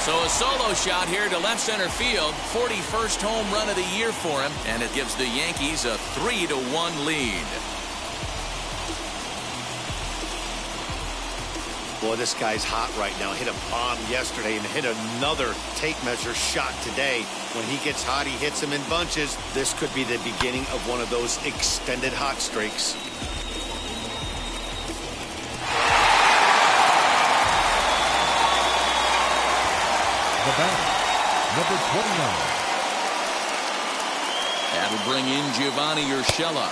So a solo shot here to left center field. 41st home run of the year for him, and it gives the Yankees a 3-1 lead. Boy, this guy's hot right now. Hit a bomb yesterday and hit another tape measure shot today. When he gets hot, he hits them in bunches. This could be the beginning of one of those extended hot streaks. The batter, number 29. That'll bring in Giovanni Urshela.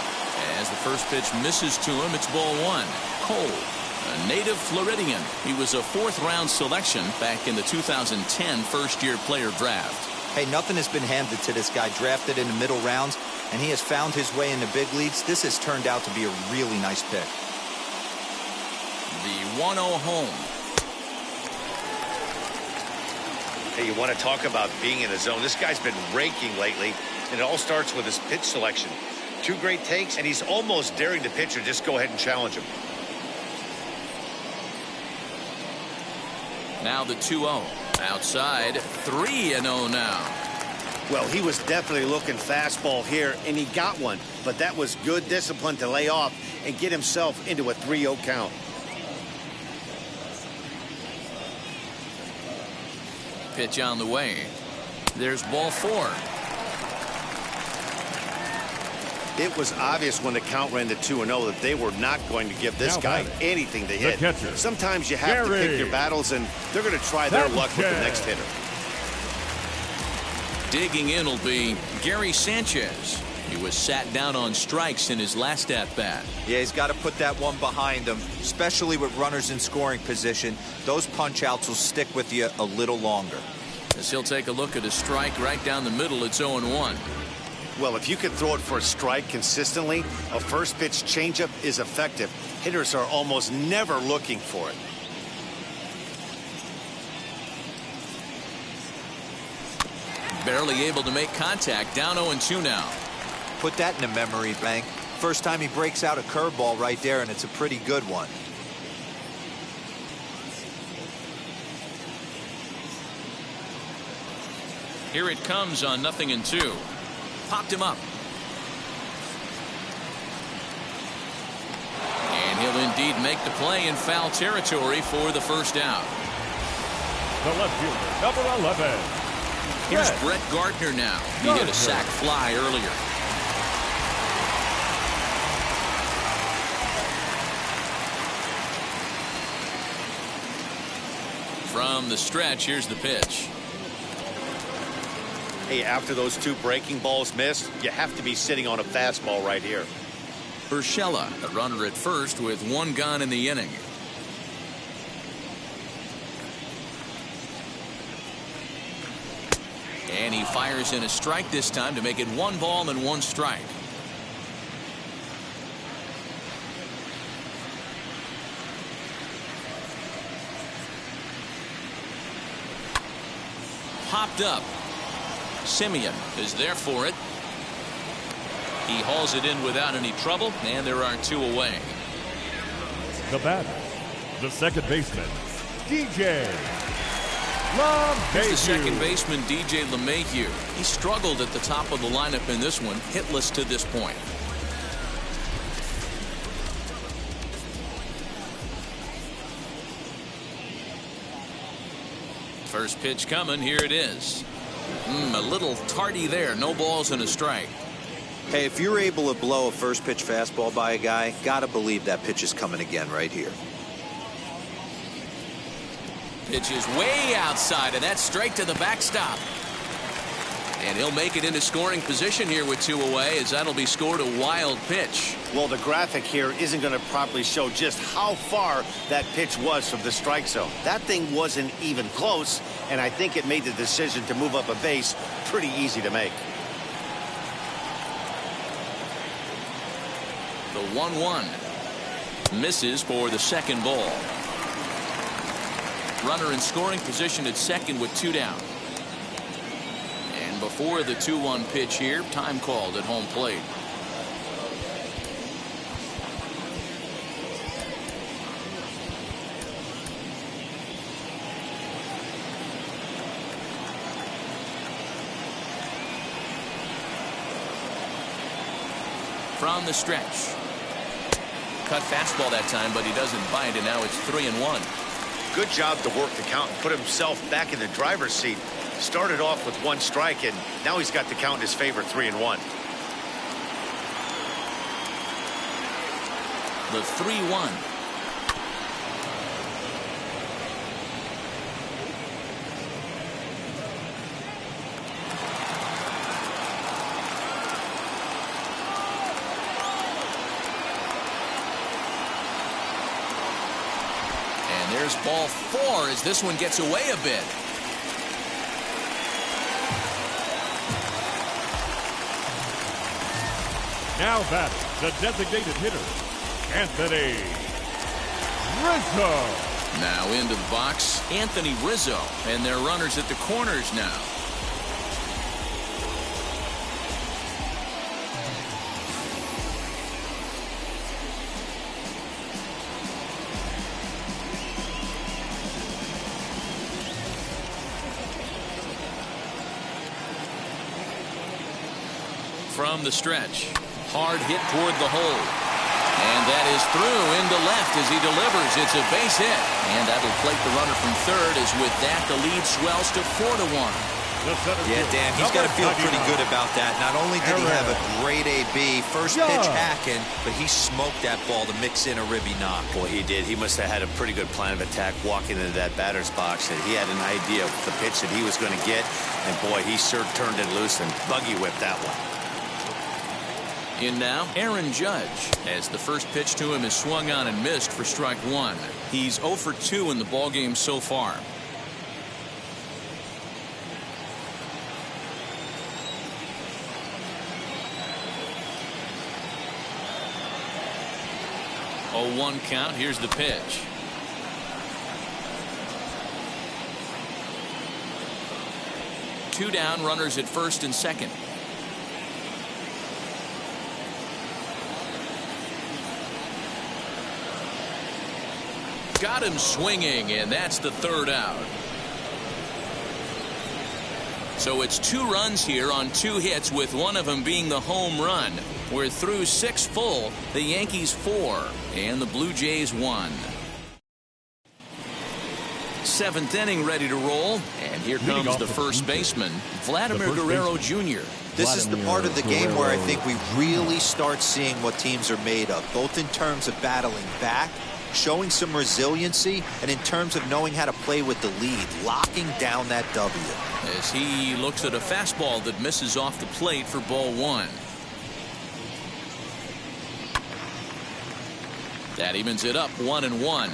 As the first pitch misses to him, it's ball 1. Cole, a native Floridian. He was a 4th-round selection back in the 2010 first-year player draft. Hey, nothing has been handed to this guy. Drafted in the middle rounds, and he has found his way in the big leagues. This has turned out to be a really nice pick. The 1-0 home. Hey, you want to talk about being in the zone. This guy's been raking lately, and it all starts with his pitch selection. 2 great takes, and he's almost daring the pitcher just go ahead and challenge him. Now the 2-0. Outside, 3-0 now. Well, he was definitely looking fastball here, and he got one. But that was good discipline to lay off and get himself into a 3-0 count. Pitch on the way. There's ball 4. It was obvious when the count ran to 2-0 that they were not going to give this guy anything to hit. Catcher, sometimes you have to pick your battles, and they're going to try their luck with the next hitter. Digging in will be Gary Sanchez. He was sat down on strikes in his last at-bat. Yeah, he's got to put that one behind him, especially with runners in scoring position. Those punch-outs will stick with you a little longer. As he'll take a look at a strike right down the middle, it's 0-1. Well, if you can throw it for a strike consistently, a first-pitch changeup is effective. Hitters are almost never looking for it. Barely able to make contact. Down 0-2 now. Put that in the memory bank. First time he breaks out a curveball right there, and it's a pretty good one. Here it comes on 0-2. Popped him up. And he'll indeed make the play in foul territory for the first out. The left fielder, number 11. Here's Brett Gardner now. He hit a sac fly earlier. From the stretch, here's the pitch. Hey, after those 2 breaking balls missed, you have to be sitting on a fastball right here. Urshela, a runner at first with 1 gone in the inning. And he fires in a strike this time to make it 1 ball and 1 strike. Popped up. Simeon is there for it. He hauls it in without any trouble, and there are 2 away. The batter, the second baseman, DJ Here's the LeMahieu. second baseman, DJ LeMahieu. He struggled at the top of the lineup in this one, hitless to this point. First pitch coming, here it is. A little tardy there, no balls and a strike. Hey, if you're able to blow a first pitch fastball by a guy, gotta believe that pitch is coming again right here. Pitch is way outside, and that's straight to the backstop. And he'll make it into scoring position here with 2 away, as that'll be scored a wild pitch. Well, the graphic here isn't going to properly show just how far that pitch was from the strike zone. That thing wasn't even close, and I think it made the decision to move up a base pretty easy to make. The 1-1 misses for the second ball. Runner in scoring position at second with 2 down. And before the 2-1 pitch here, time called at home plate. From the stretch. Cut fastball that time, but he doesn't bite, and now it's 3-1. Good job to work the count and put himself back in the driver's seat. Started off with 1 strike, and now he's got the count in his favor, 3-1. The 3-1. There's ball 4 as this one gets away a bit. Now batting, the designated hitter, Anthony Rizzo. Now into the box, Anthony Rizzo, and their runners at the corners now. From the stretch, hard hit toward the hole, and that is through into left as he delivers. It's a base hit, and that'll plate the runner from third. As with that, the lead swells to 4-1. Yeah, Dan, he's got to feel pretty good about that. Not only did he have a great AB, first pitch hacking, but he smoked that ball to mix in a ribby knock. Boy, he did. He must have had a pretty good plan of attack walking into that batter's box. And he had an idea of the pitch that he was going to get, and boy, he sure turned it loose and buggy whipped that one. In now, Aaron Judge, as the first pitch to him is swung on and missed for strike 1. He's 0 for 2 in the ballgame so far. Oh, 1 count. Here's the pitch. Two down, runners at first and second. Got him swinging, and that's the 3rd out. So it's 2 runs here on 2 hits, with one of them being the home run. We're through 6 full, the Yankees 4, and the Blue Jays 1. 7th inning ready to roll, and here comes the first baseman, Vladimir Guerrero Jr. This is the part of the game where I think we really start seeing what teams are made of, both in terms of battling back, showing some resiliency, and in terms of knowing how to play with the lead, locking down that W. As he looks at a fastball that misses off the plate for ball 1. That evens it up 1-1.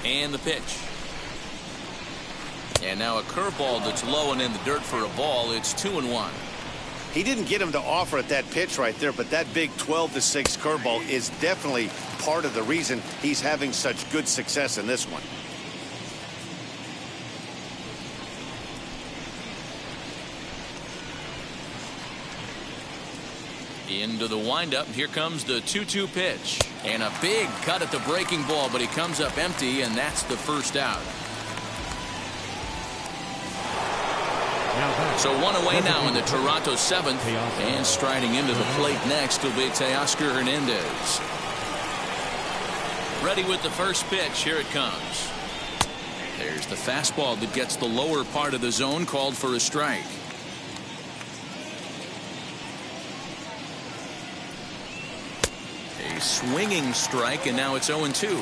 And the pitch. And now a curveball that's low and in the dirt for a ball. It's 2-1. He didn't get him to offer at that pitch right there, but that big 12-6 curveball is definitely part of the reason he's having such good success in this one. Into the windup. Here comes the 2-2 pitch. And a big cut at the breaking ball, but he comes up empty, and that's the 1st out. So 1 away now in the Toronto 7th, and striding into the plate next will be Teoscar Hernandez. Ready with the first pitch. Here it comes. There's the fastball that gets the lower part of the zone, called for a strike. A swinging strike, and now it's 0-2.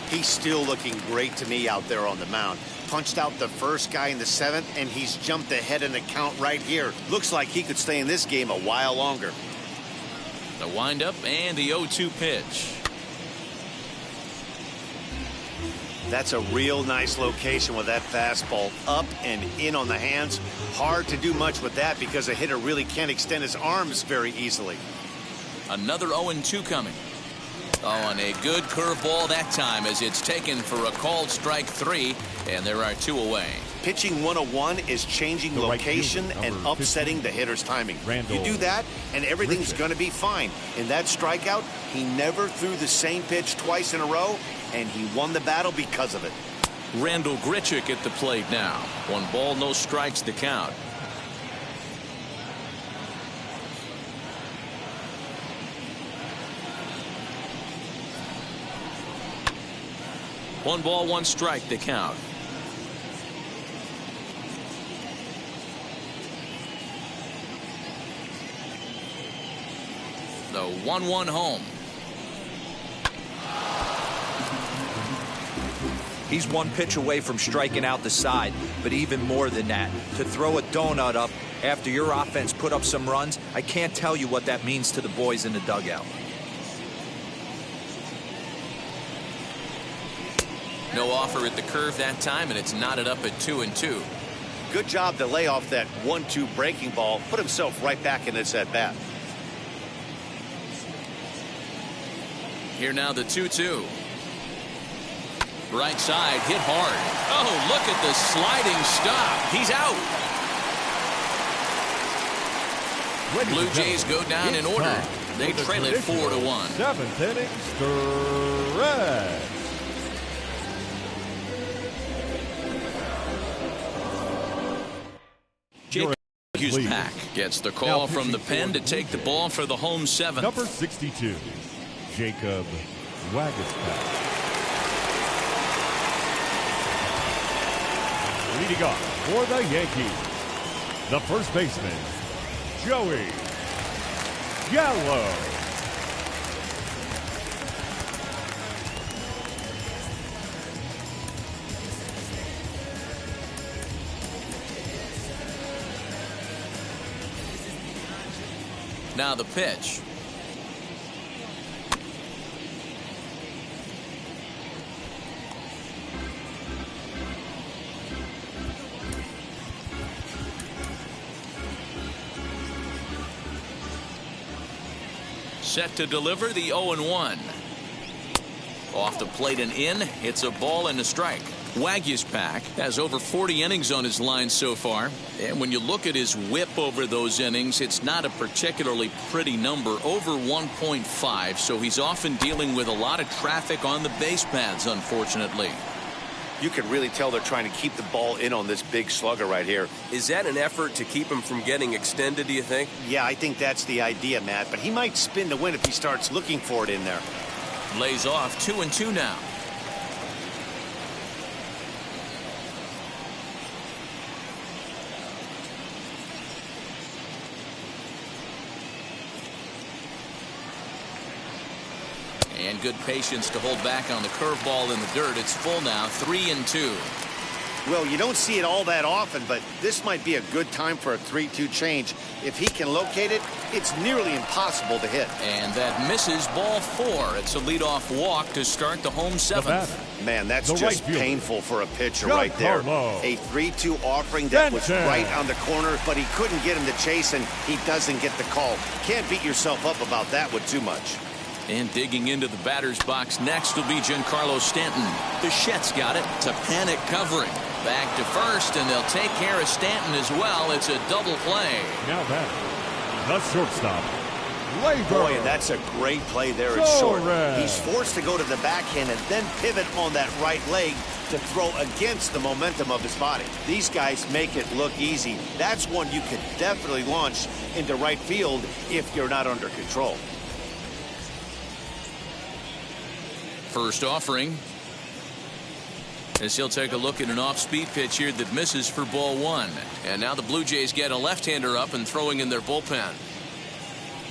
He's still looking great to me out there on the mound. Punched out the first guy in the 7th, and he's jumped ahead in the count right here. Looks like he could stay in this game a while longer. The windup and the 0-2 pitch. That's a real nice location with that fastball up and in on the hands. Hard to do much with that because a hitter really can't extend his arms very easily. Another 0-2 coming. Oh, and a good curveball that time as it's taken for a called strike 3, and there are 2 away. Pitching 101 is changing location and upsetting the hitter's timing. You do that, and everything's going to be fine. In that strikeout, he never threw the same pitch twice in a row, and he won the battle because of it. Randall Grichuk at the plate now. 1 ball, no strikes to count. One ball, 1 strike to count. The 1-1 home. He's 1 pitch away from striking out the side, but even more than that, to throw a donut up after your offense put up some runs, I can't tell you what that means to the boys in the dugout. No offer at the curve that time, and it's knotted up at 2-2. Good job to lay off that 1-2 breaking ball, put himself right back in this at bat. Here now the 2-2. Right side, hit hard. Oh, look at the sliding stop. He's out. Blue Jays go down in order. They trail it 4-1. 7th inning, stretch. Jake Pack gets the call from the pen to take the ball for the home 7th. Number 62, Jacob Waguespack. Leading off for the Yankees, the first baseman, Joey Gallo. Now the pitch. Set to deliver the 0-1. Off the plate and in. It's a ball and a strike. Waguespack has over 40 innings on his line so far, and when you look at his whip over those innings, it's not a particularly pretty number, over 1.5, so he's often dealing with a lot of traffic on the base paths, unfortunately. You can really tell they're trying to keep the ball in on this big slugger right here. Is that an effort to keep him from getting extended, do you think? Yeah, I think that's the idea, Matt, but he might spin to win if he starts looking for it in there. Lays off 2-2 now. And good patience to hold back on the curveball in the dirt. It's full now, 3-2. Well, you don't see it all that often, but this might be a good time for a 3-2 change. If he can locate it, it's nearly impossible to hit. And that misses, ball 4. It's a leadoff walk to start the home 7th. Man, that's just painful for a pitcher Giancarlo. right there. A 3-2 offering that was right on the corner, but he couldn't get him to chase, and he doesn't get the call. Can't beat yourself up about that one too much. And digging into the batter's box next will be Giancarlo Stanton. Bichette's got it to Panick covering. Back to first, and they'll take care of Stanton as well. It's a double play. Now back, the shortstop, Gleber. Boy, and that's a great play there at short. He's forced to go to the backhand and then pivot on that right leg to throw against the momentum of his body. These guys make it look easy. That's one you could definitely launch into right field if you're not under control. First offering. As he'll take a look at an off-speed pitch here that misses for ball one. And now the Blue Jays get a left-hander up and throwing in their bullpen.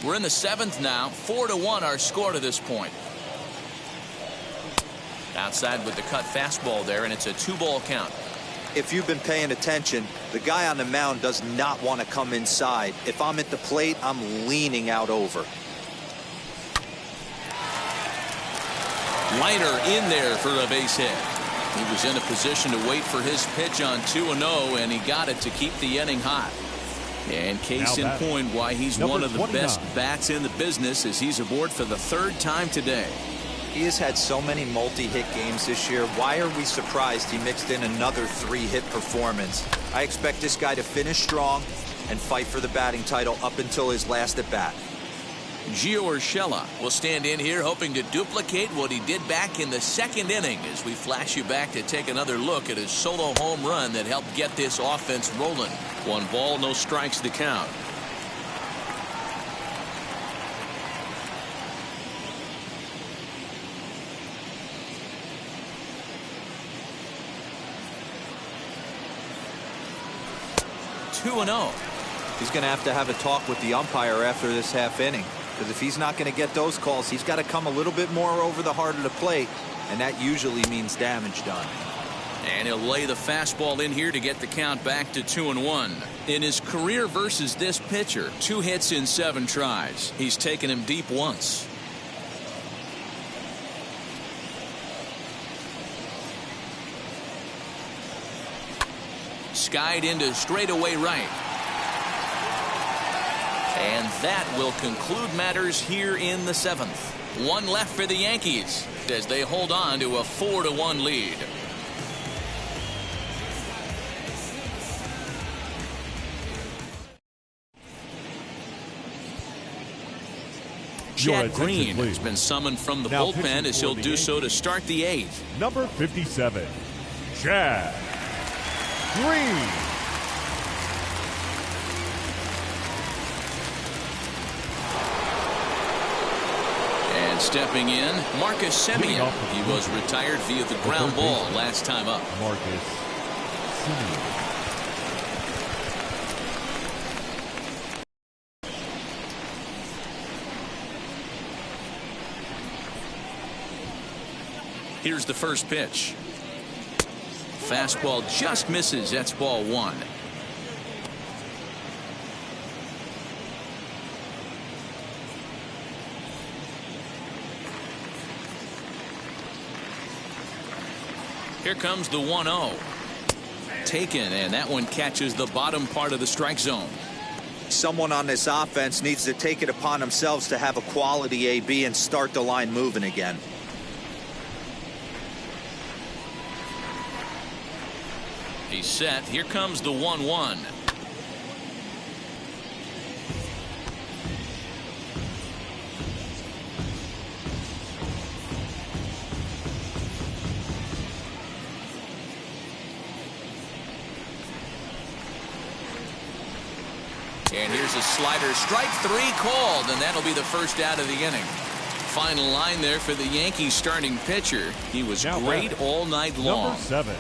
We're in the seventh now. 4-1 our score to this point. Outside with the cut fastball there, and it's a 2-ball count. If you've been paying attention, the guy on the mound does not want to come inside. If I'm at the plate, I'm leaning out over. Liner in there for a base hit. He was in a position to wait for his pitch on 2-0, and he got it to keep the inning hot. And case in point why he's one of the best bats in the business as he's aboard for the third time today. He has had so many multi-hit games this year. Why are we surprised he mixed in another 3-hit performance? I expect this guy to finish strong and fight for the batting title up until his last at bat. Gio Urshela will stand in here hoping to duplicate what he did back in the second inning as we flash you back to take another look at his solo home run that helped get this offense rolling. 1 ball, no strikes to count. Two and 0. He's going to have a talk with the umpire after this half inning, because if he's not going to get those calls, he's got to come a little bit more over the heart of the plate, and that usually means damage done. And he'll lay the fastball in here to get the count back to 2-1. In his career versus this pitcher, 2 hits in 7 tries. He's taken him deep once. Skied into straightaway right. And that will conclude matters here in the 7th. 1 left for the Yankees as they hold on to a 4-1 lead. Chad Green has been summoned from the bullpen as he'll do so to start the 8th. Number 57, Chad Green. And stepping in, Marcus Simeon. He was retired via the ground ball last time up. Marcus Simeon. Here's the first pitch. Fastball just misses. That's ball 1. Here comes the 1-0. Taken, and that one catches the bottom part of the strike zone. Someone on this offense needs to take it upon themselves to have a quality AB and start the line moving again. He's set. Here comes the 1-1. And here's a slider. Strike 3 called, and that'll be the first out of the inning. Final line there for the Yankees starting pitcher. He was great all night long. Number 7.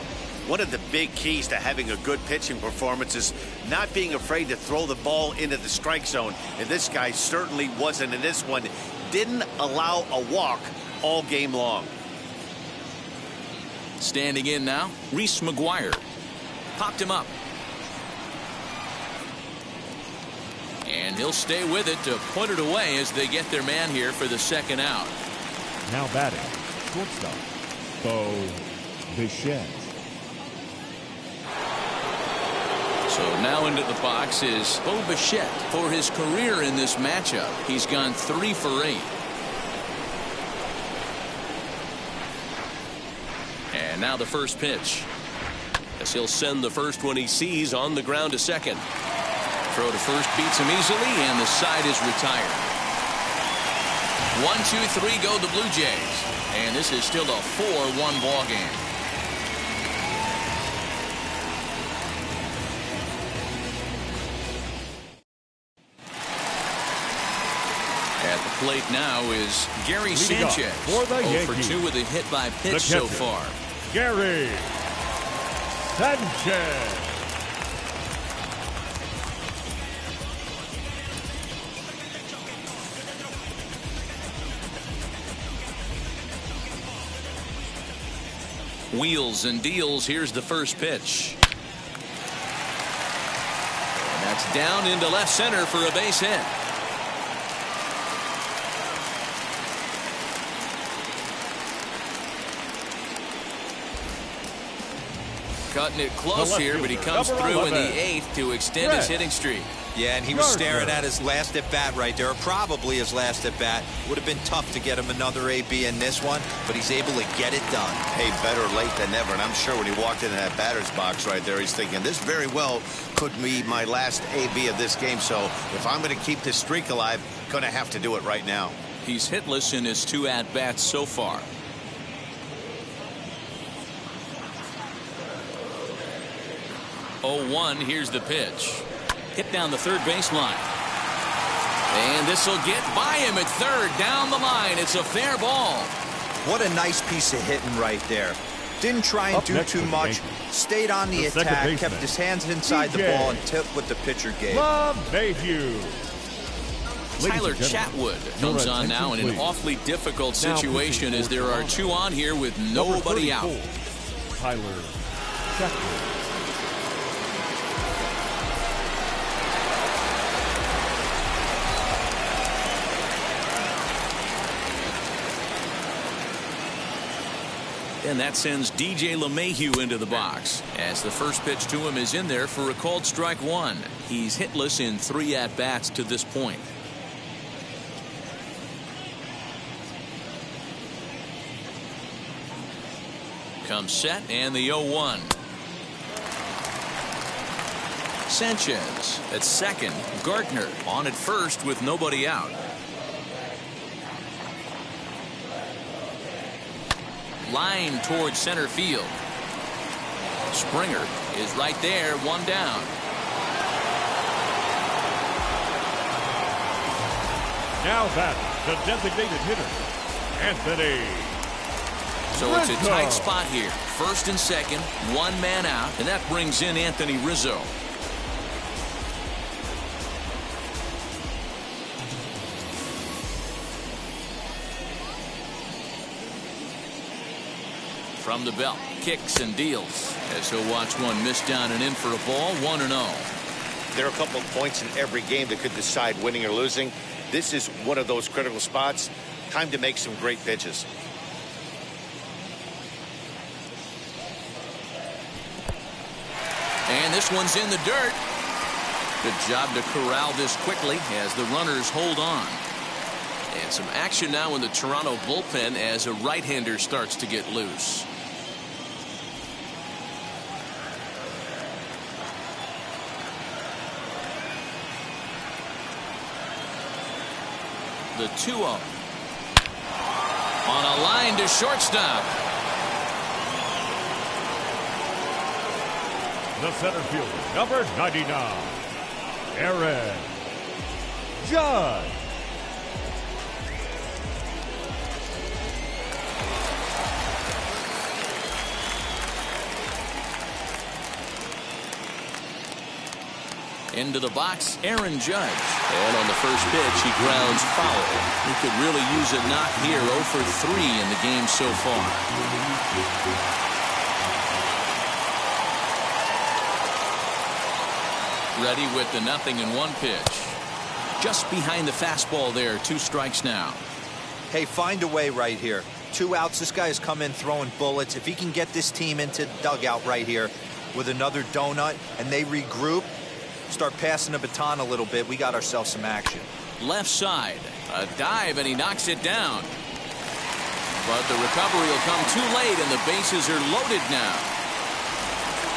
One of the big keys to having a good pitching performance is not being afraid to throw the ball into the strike zone. And this guy certainly wasn't in this one. Didn't allow a walk all game long. Standing in now, Rhys Mcguire. Popped him up. And he'll stay with it to put it away as they get their man here for the second out. Now batting, shortstop, Bichette. So now into the box is Bichette. For his career in this matchup, he's gone 3 for 8. And now the first pitch. As he'll send the first one he sees on the ground to second. Throw to first beats him easily, and the side is retired. 1-2-3 go the Blue Jays. And this is still a 4-1 ball game. At the plate now is Gary Sanchez. 0 for 2 with a hit by pitch so far. Gary Sanchez. Wheels and deals. Here's the first pitch. And that's down into left center for a base hit. Cutting it close here, but he comes through in the 8th to extend his hitting streak. Yeah, and he was staring at his last at bat right there, or probably his last at bat. Would have been tough to get him another AB in this one, but he's able to get it done. Hey, better late than never. And I'm sure when he walked into that batter's box right there, he's thinking this very well could be my last AB of this game. So if I'm going to keep this streak alive, going to have to do it right now. He's hitless in his 2 at-bats so far. 0-1. Here's the pitch. Hit down the third baseline. And this will get by him at third. Down the line. It's a fair ball. What a nice piece of hitting right there. Didn't try and do too much. Stayed on the attack. Kept his hands inside the ball and tipped what the pitcher gave. Tyler Chatwood comes on now in an awfully difficult situation as there are 2 on here with nobody out. Tyler Chatwood. And that sends DJ LeMahieu into the box as the first pitch to him is in there for a called strike 1. He's hitless in 3 at-bats to this point. Comes set and the 0-1. Sanchez at second. Gardner on at first with nobody out. Line towards center field. Springer is right there, 1 down. Now that's the designated hitter, Anthony So it's a Rizzo. tight spot here. First and second, 1 man out, and that brings in Anthony Rizzo. From the belt, kicks and deals as he'll watch one miss down and in for a ball. 1-0. There are a couple of points in every game that could decide winning or losing. This is one of those critical spots. Time to make some great pitches. And this one's in the dirt. Good job to corral this quickly as the runners hold on. And some action now in the Toronto bullpen as a right-hander starts to get loose. The 2-0. On a line to shortstop. The center fielder, number 99, Aaron Judd. Into the box, Aaron Judge. And on the first pitch, he grounds foul. He could really use a knock here. 0 for 3 in the game so far. Ready with the 0-1 pitch. Just behind the fastball there. 2 strikes now. Hey, find a way right here. 2 outs. This guy has come in throwing bullets. If he can get this team into the dugout right here with another donut and they regroup, start passing the baton a little bit, we got ourselves some action. Left side, a dive, and he knocks it down. But the recovery will come too late, and the bases are loaded now.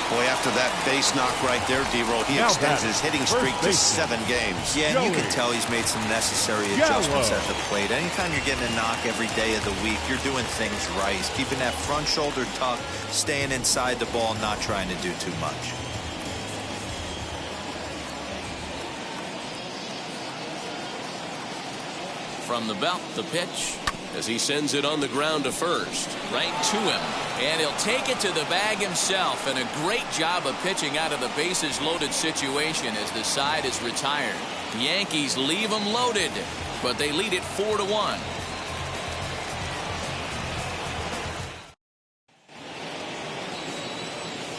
Boy, after that base knock right there, D-Roll, he extends his hitting streak to 7 games. Yeah, and you can tell he's made some necessary adjustments at the plate. Anytime you're getting a knock every day of the week, you're doing things right. He's keeping that front shoulder tucked, staying inside the ball, not trying to do too much. From the belt, the pitch. as he sends it on the ground to first. Right to him. And he'll take it to the bag himself. And a great job of pitching out of the bases loaded situation as the side is retired. The Yankees leave them loaded, but they lead it 4-1.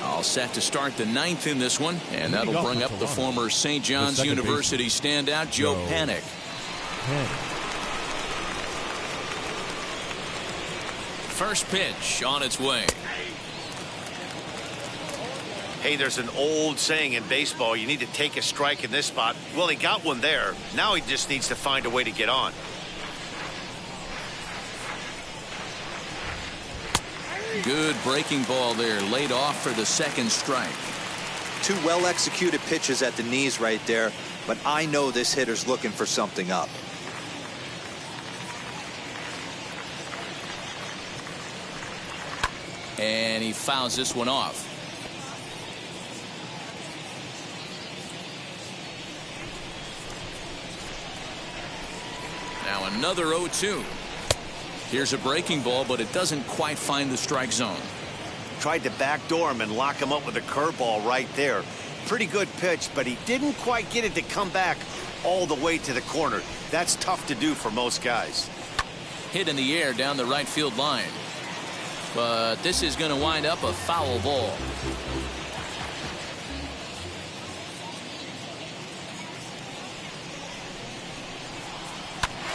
All set to start the ninth in this one, and that'll bring up the former St. John's University standout Joe Panick. First pitch on its way. Hey, there's an old saying in baseball, you need to take a strike in this spot. Well, he got one there. Now he just needs to find a way to get on. Good breaking ball there, laid off for the second strike. Two well-executed pitches at the knees right there, but I know this hitter's looking for something up. And he fouls this one off. Now another 0-2. Here's a breaking ball, but it doesn't quite find the strike zone. Tried to backdoor him and lock him up with a curveball right there. Pretty good pitch, but he didn't quite get it to come back all the way to the corner. That's tough to do for most guys. Hit in the air down the right field line. But this is going to wind up a foul ball.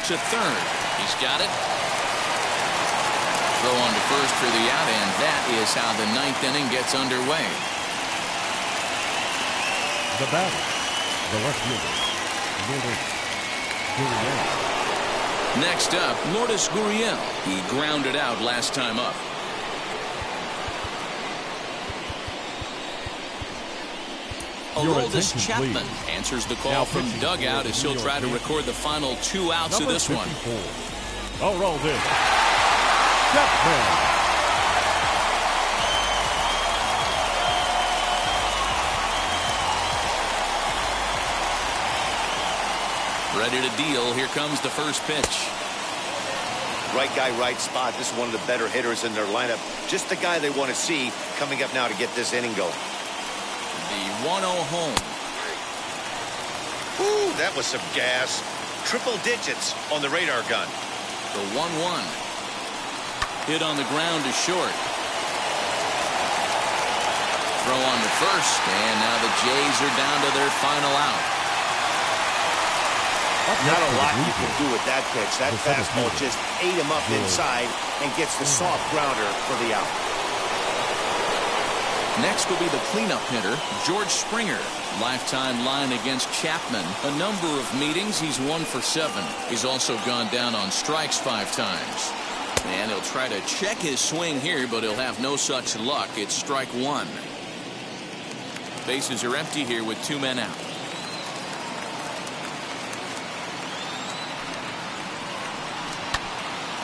To third. He's got it. Throw on to first for the out, and that is how the ninth inning gets underway. The batter, the left fielder, Next up, Lourdes Gurriel. He grounded out last time up. Aroldis Chapman answers the call from dugout as he'll try to record the final 2 outs of this one. Aroldis Chapman. Ready to deal. Here comes the first pitch. Right guy, right spot. This is one of the better hitters in their lineup. Just the guy they want to see coming up now to get this inning going. The 1-0 home. Ooh, that was some gas. Triple digits on the radar gun. The 1-1. Hit on the ground to short. Throw on to first, and now the Jays are down to their final out. Not a lot you can do with that pitch. That fastball just ate him up inside and gets the soft grounder for the out. Next will be the cleanup hitter, George Springer. Lifetime line against Chapman. A number of meetings. He's 1 for 7. He's also gone down on strikes 5 times. And he'll try to check his swing here, but he'll have no such luck. It's strike 1. Bases are empty here with 2 men out.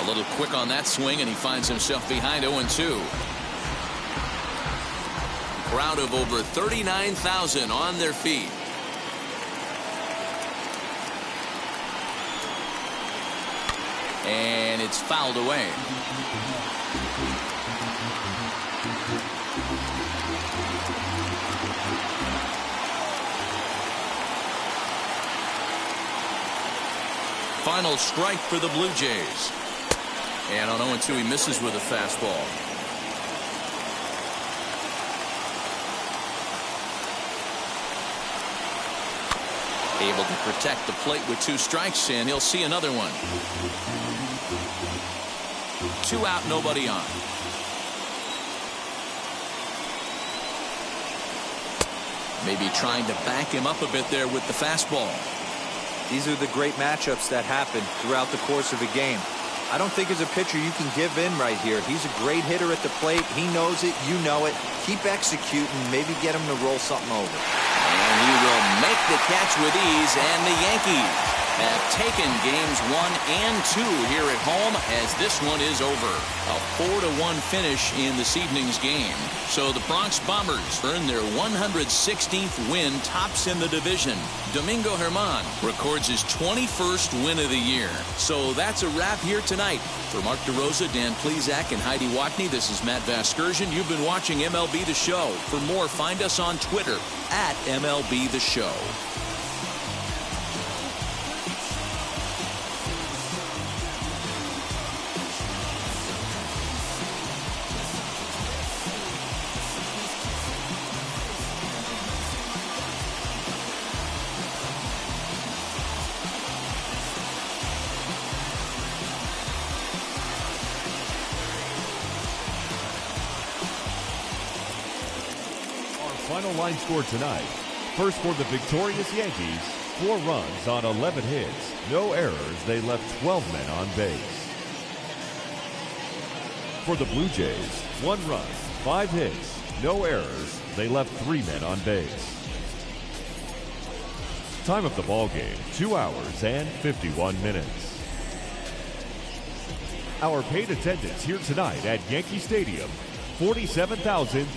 A little quick on that swing, and he finds himself behind 0-2. Crowd of over 39,000 on their feet. And it's fouled away. Final strike for the Blue Jays. And on 0-2, he misses with a fastball. Able to protect the plate with 2 strikes, and he'll see another one. 2 out, nobody on. Maybe trying to back him up a bit there with the fastball. These are the great matchups that happen throughout the course of a game. I don't think as a pitcher you can give in right here. He's a great hitter at the plate. He knows it. You know it. Keep executing. Maybe get him to roll something over. And he will make the catch with ease, and the Yankees have taken games 1 and 2 here at home, as this one is over. A 4-1 finish in this evening's game. So the Bronx Bombers earn their 116th win, tops in the division. Domingo Herman records his 21st win of the year. So that's a wrap here tonight. For Mark DeRosa, Dan Plesac, and Heidi Watney, this is Matt Vasgersian. You've been watching MLB The Show. For more, find us on Twitter at MLB The Show. Final line score tonight. First for the victorious Yankees, 4 runs on 11 hits. No errors. They left 12 men on base. For the Blue Jays, 1 run, 5 hits. No errors. They left 3 men on base. Time of the ball game, 2 hours and 51 minutes. Our paid attendance here tonight at Yankee Stadium, 47,000.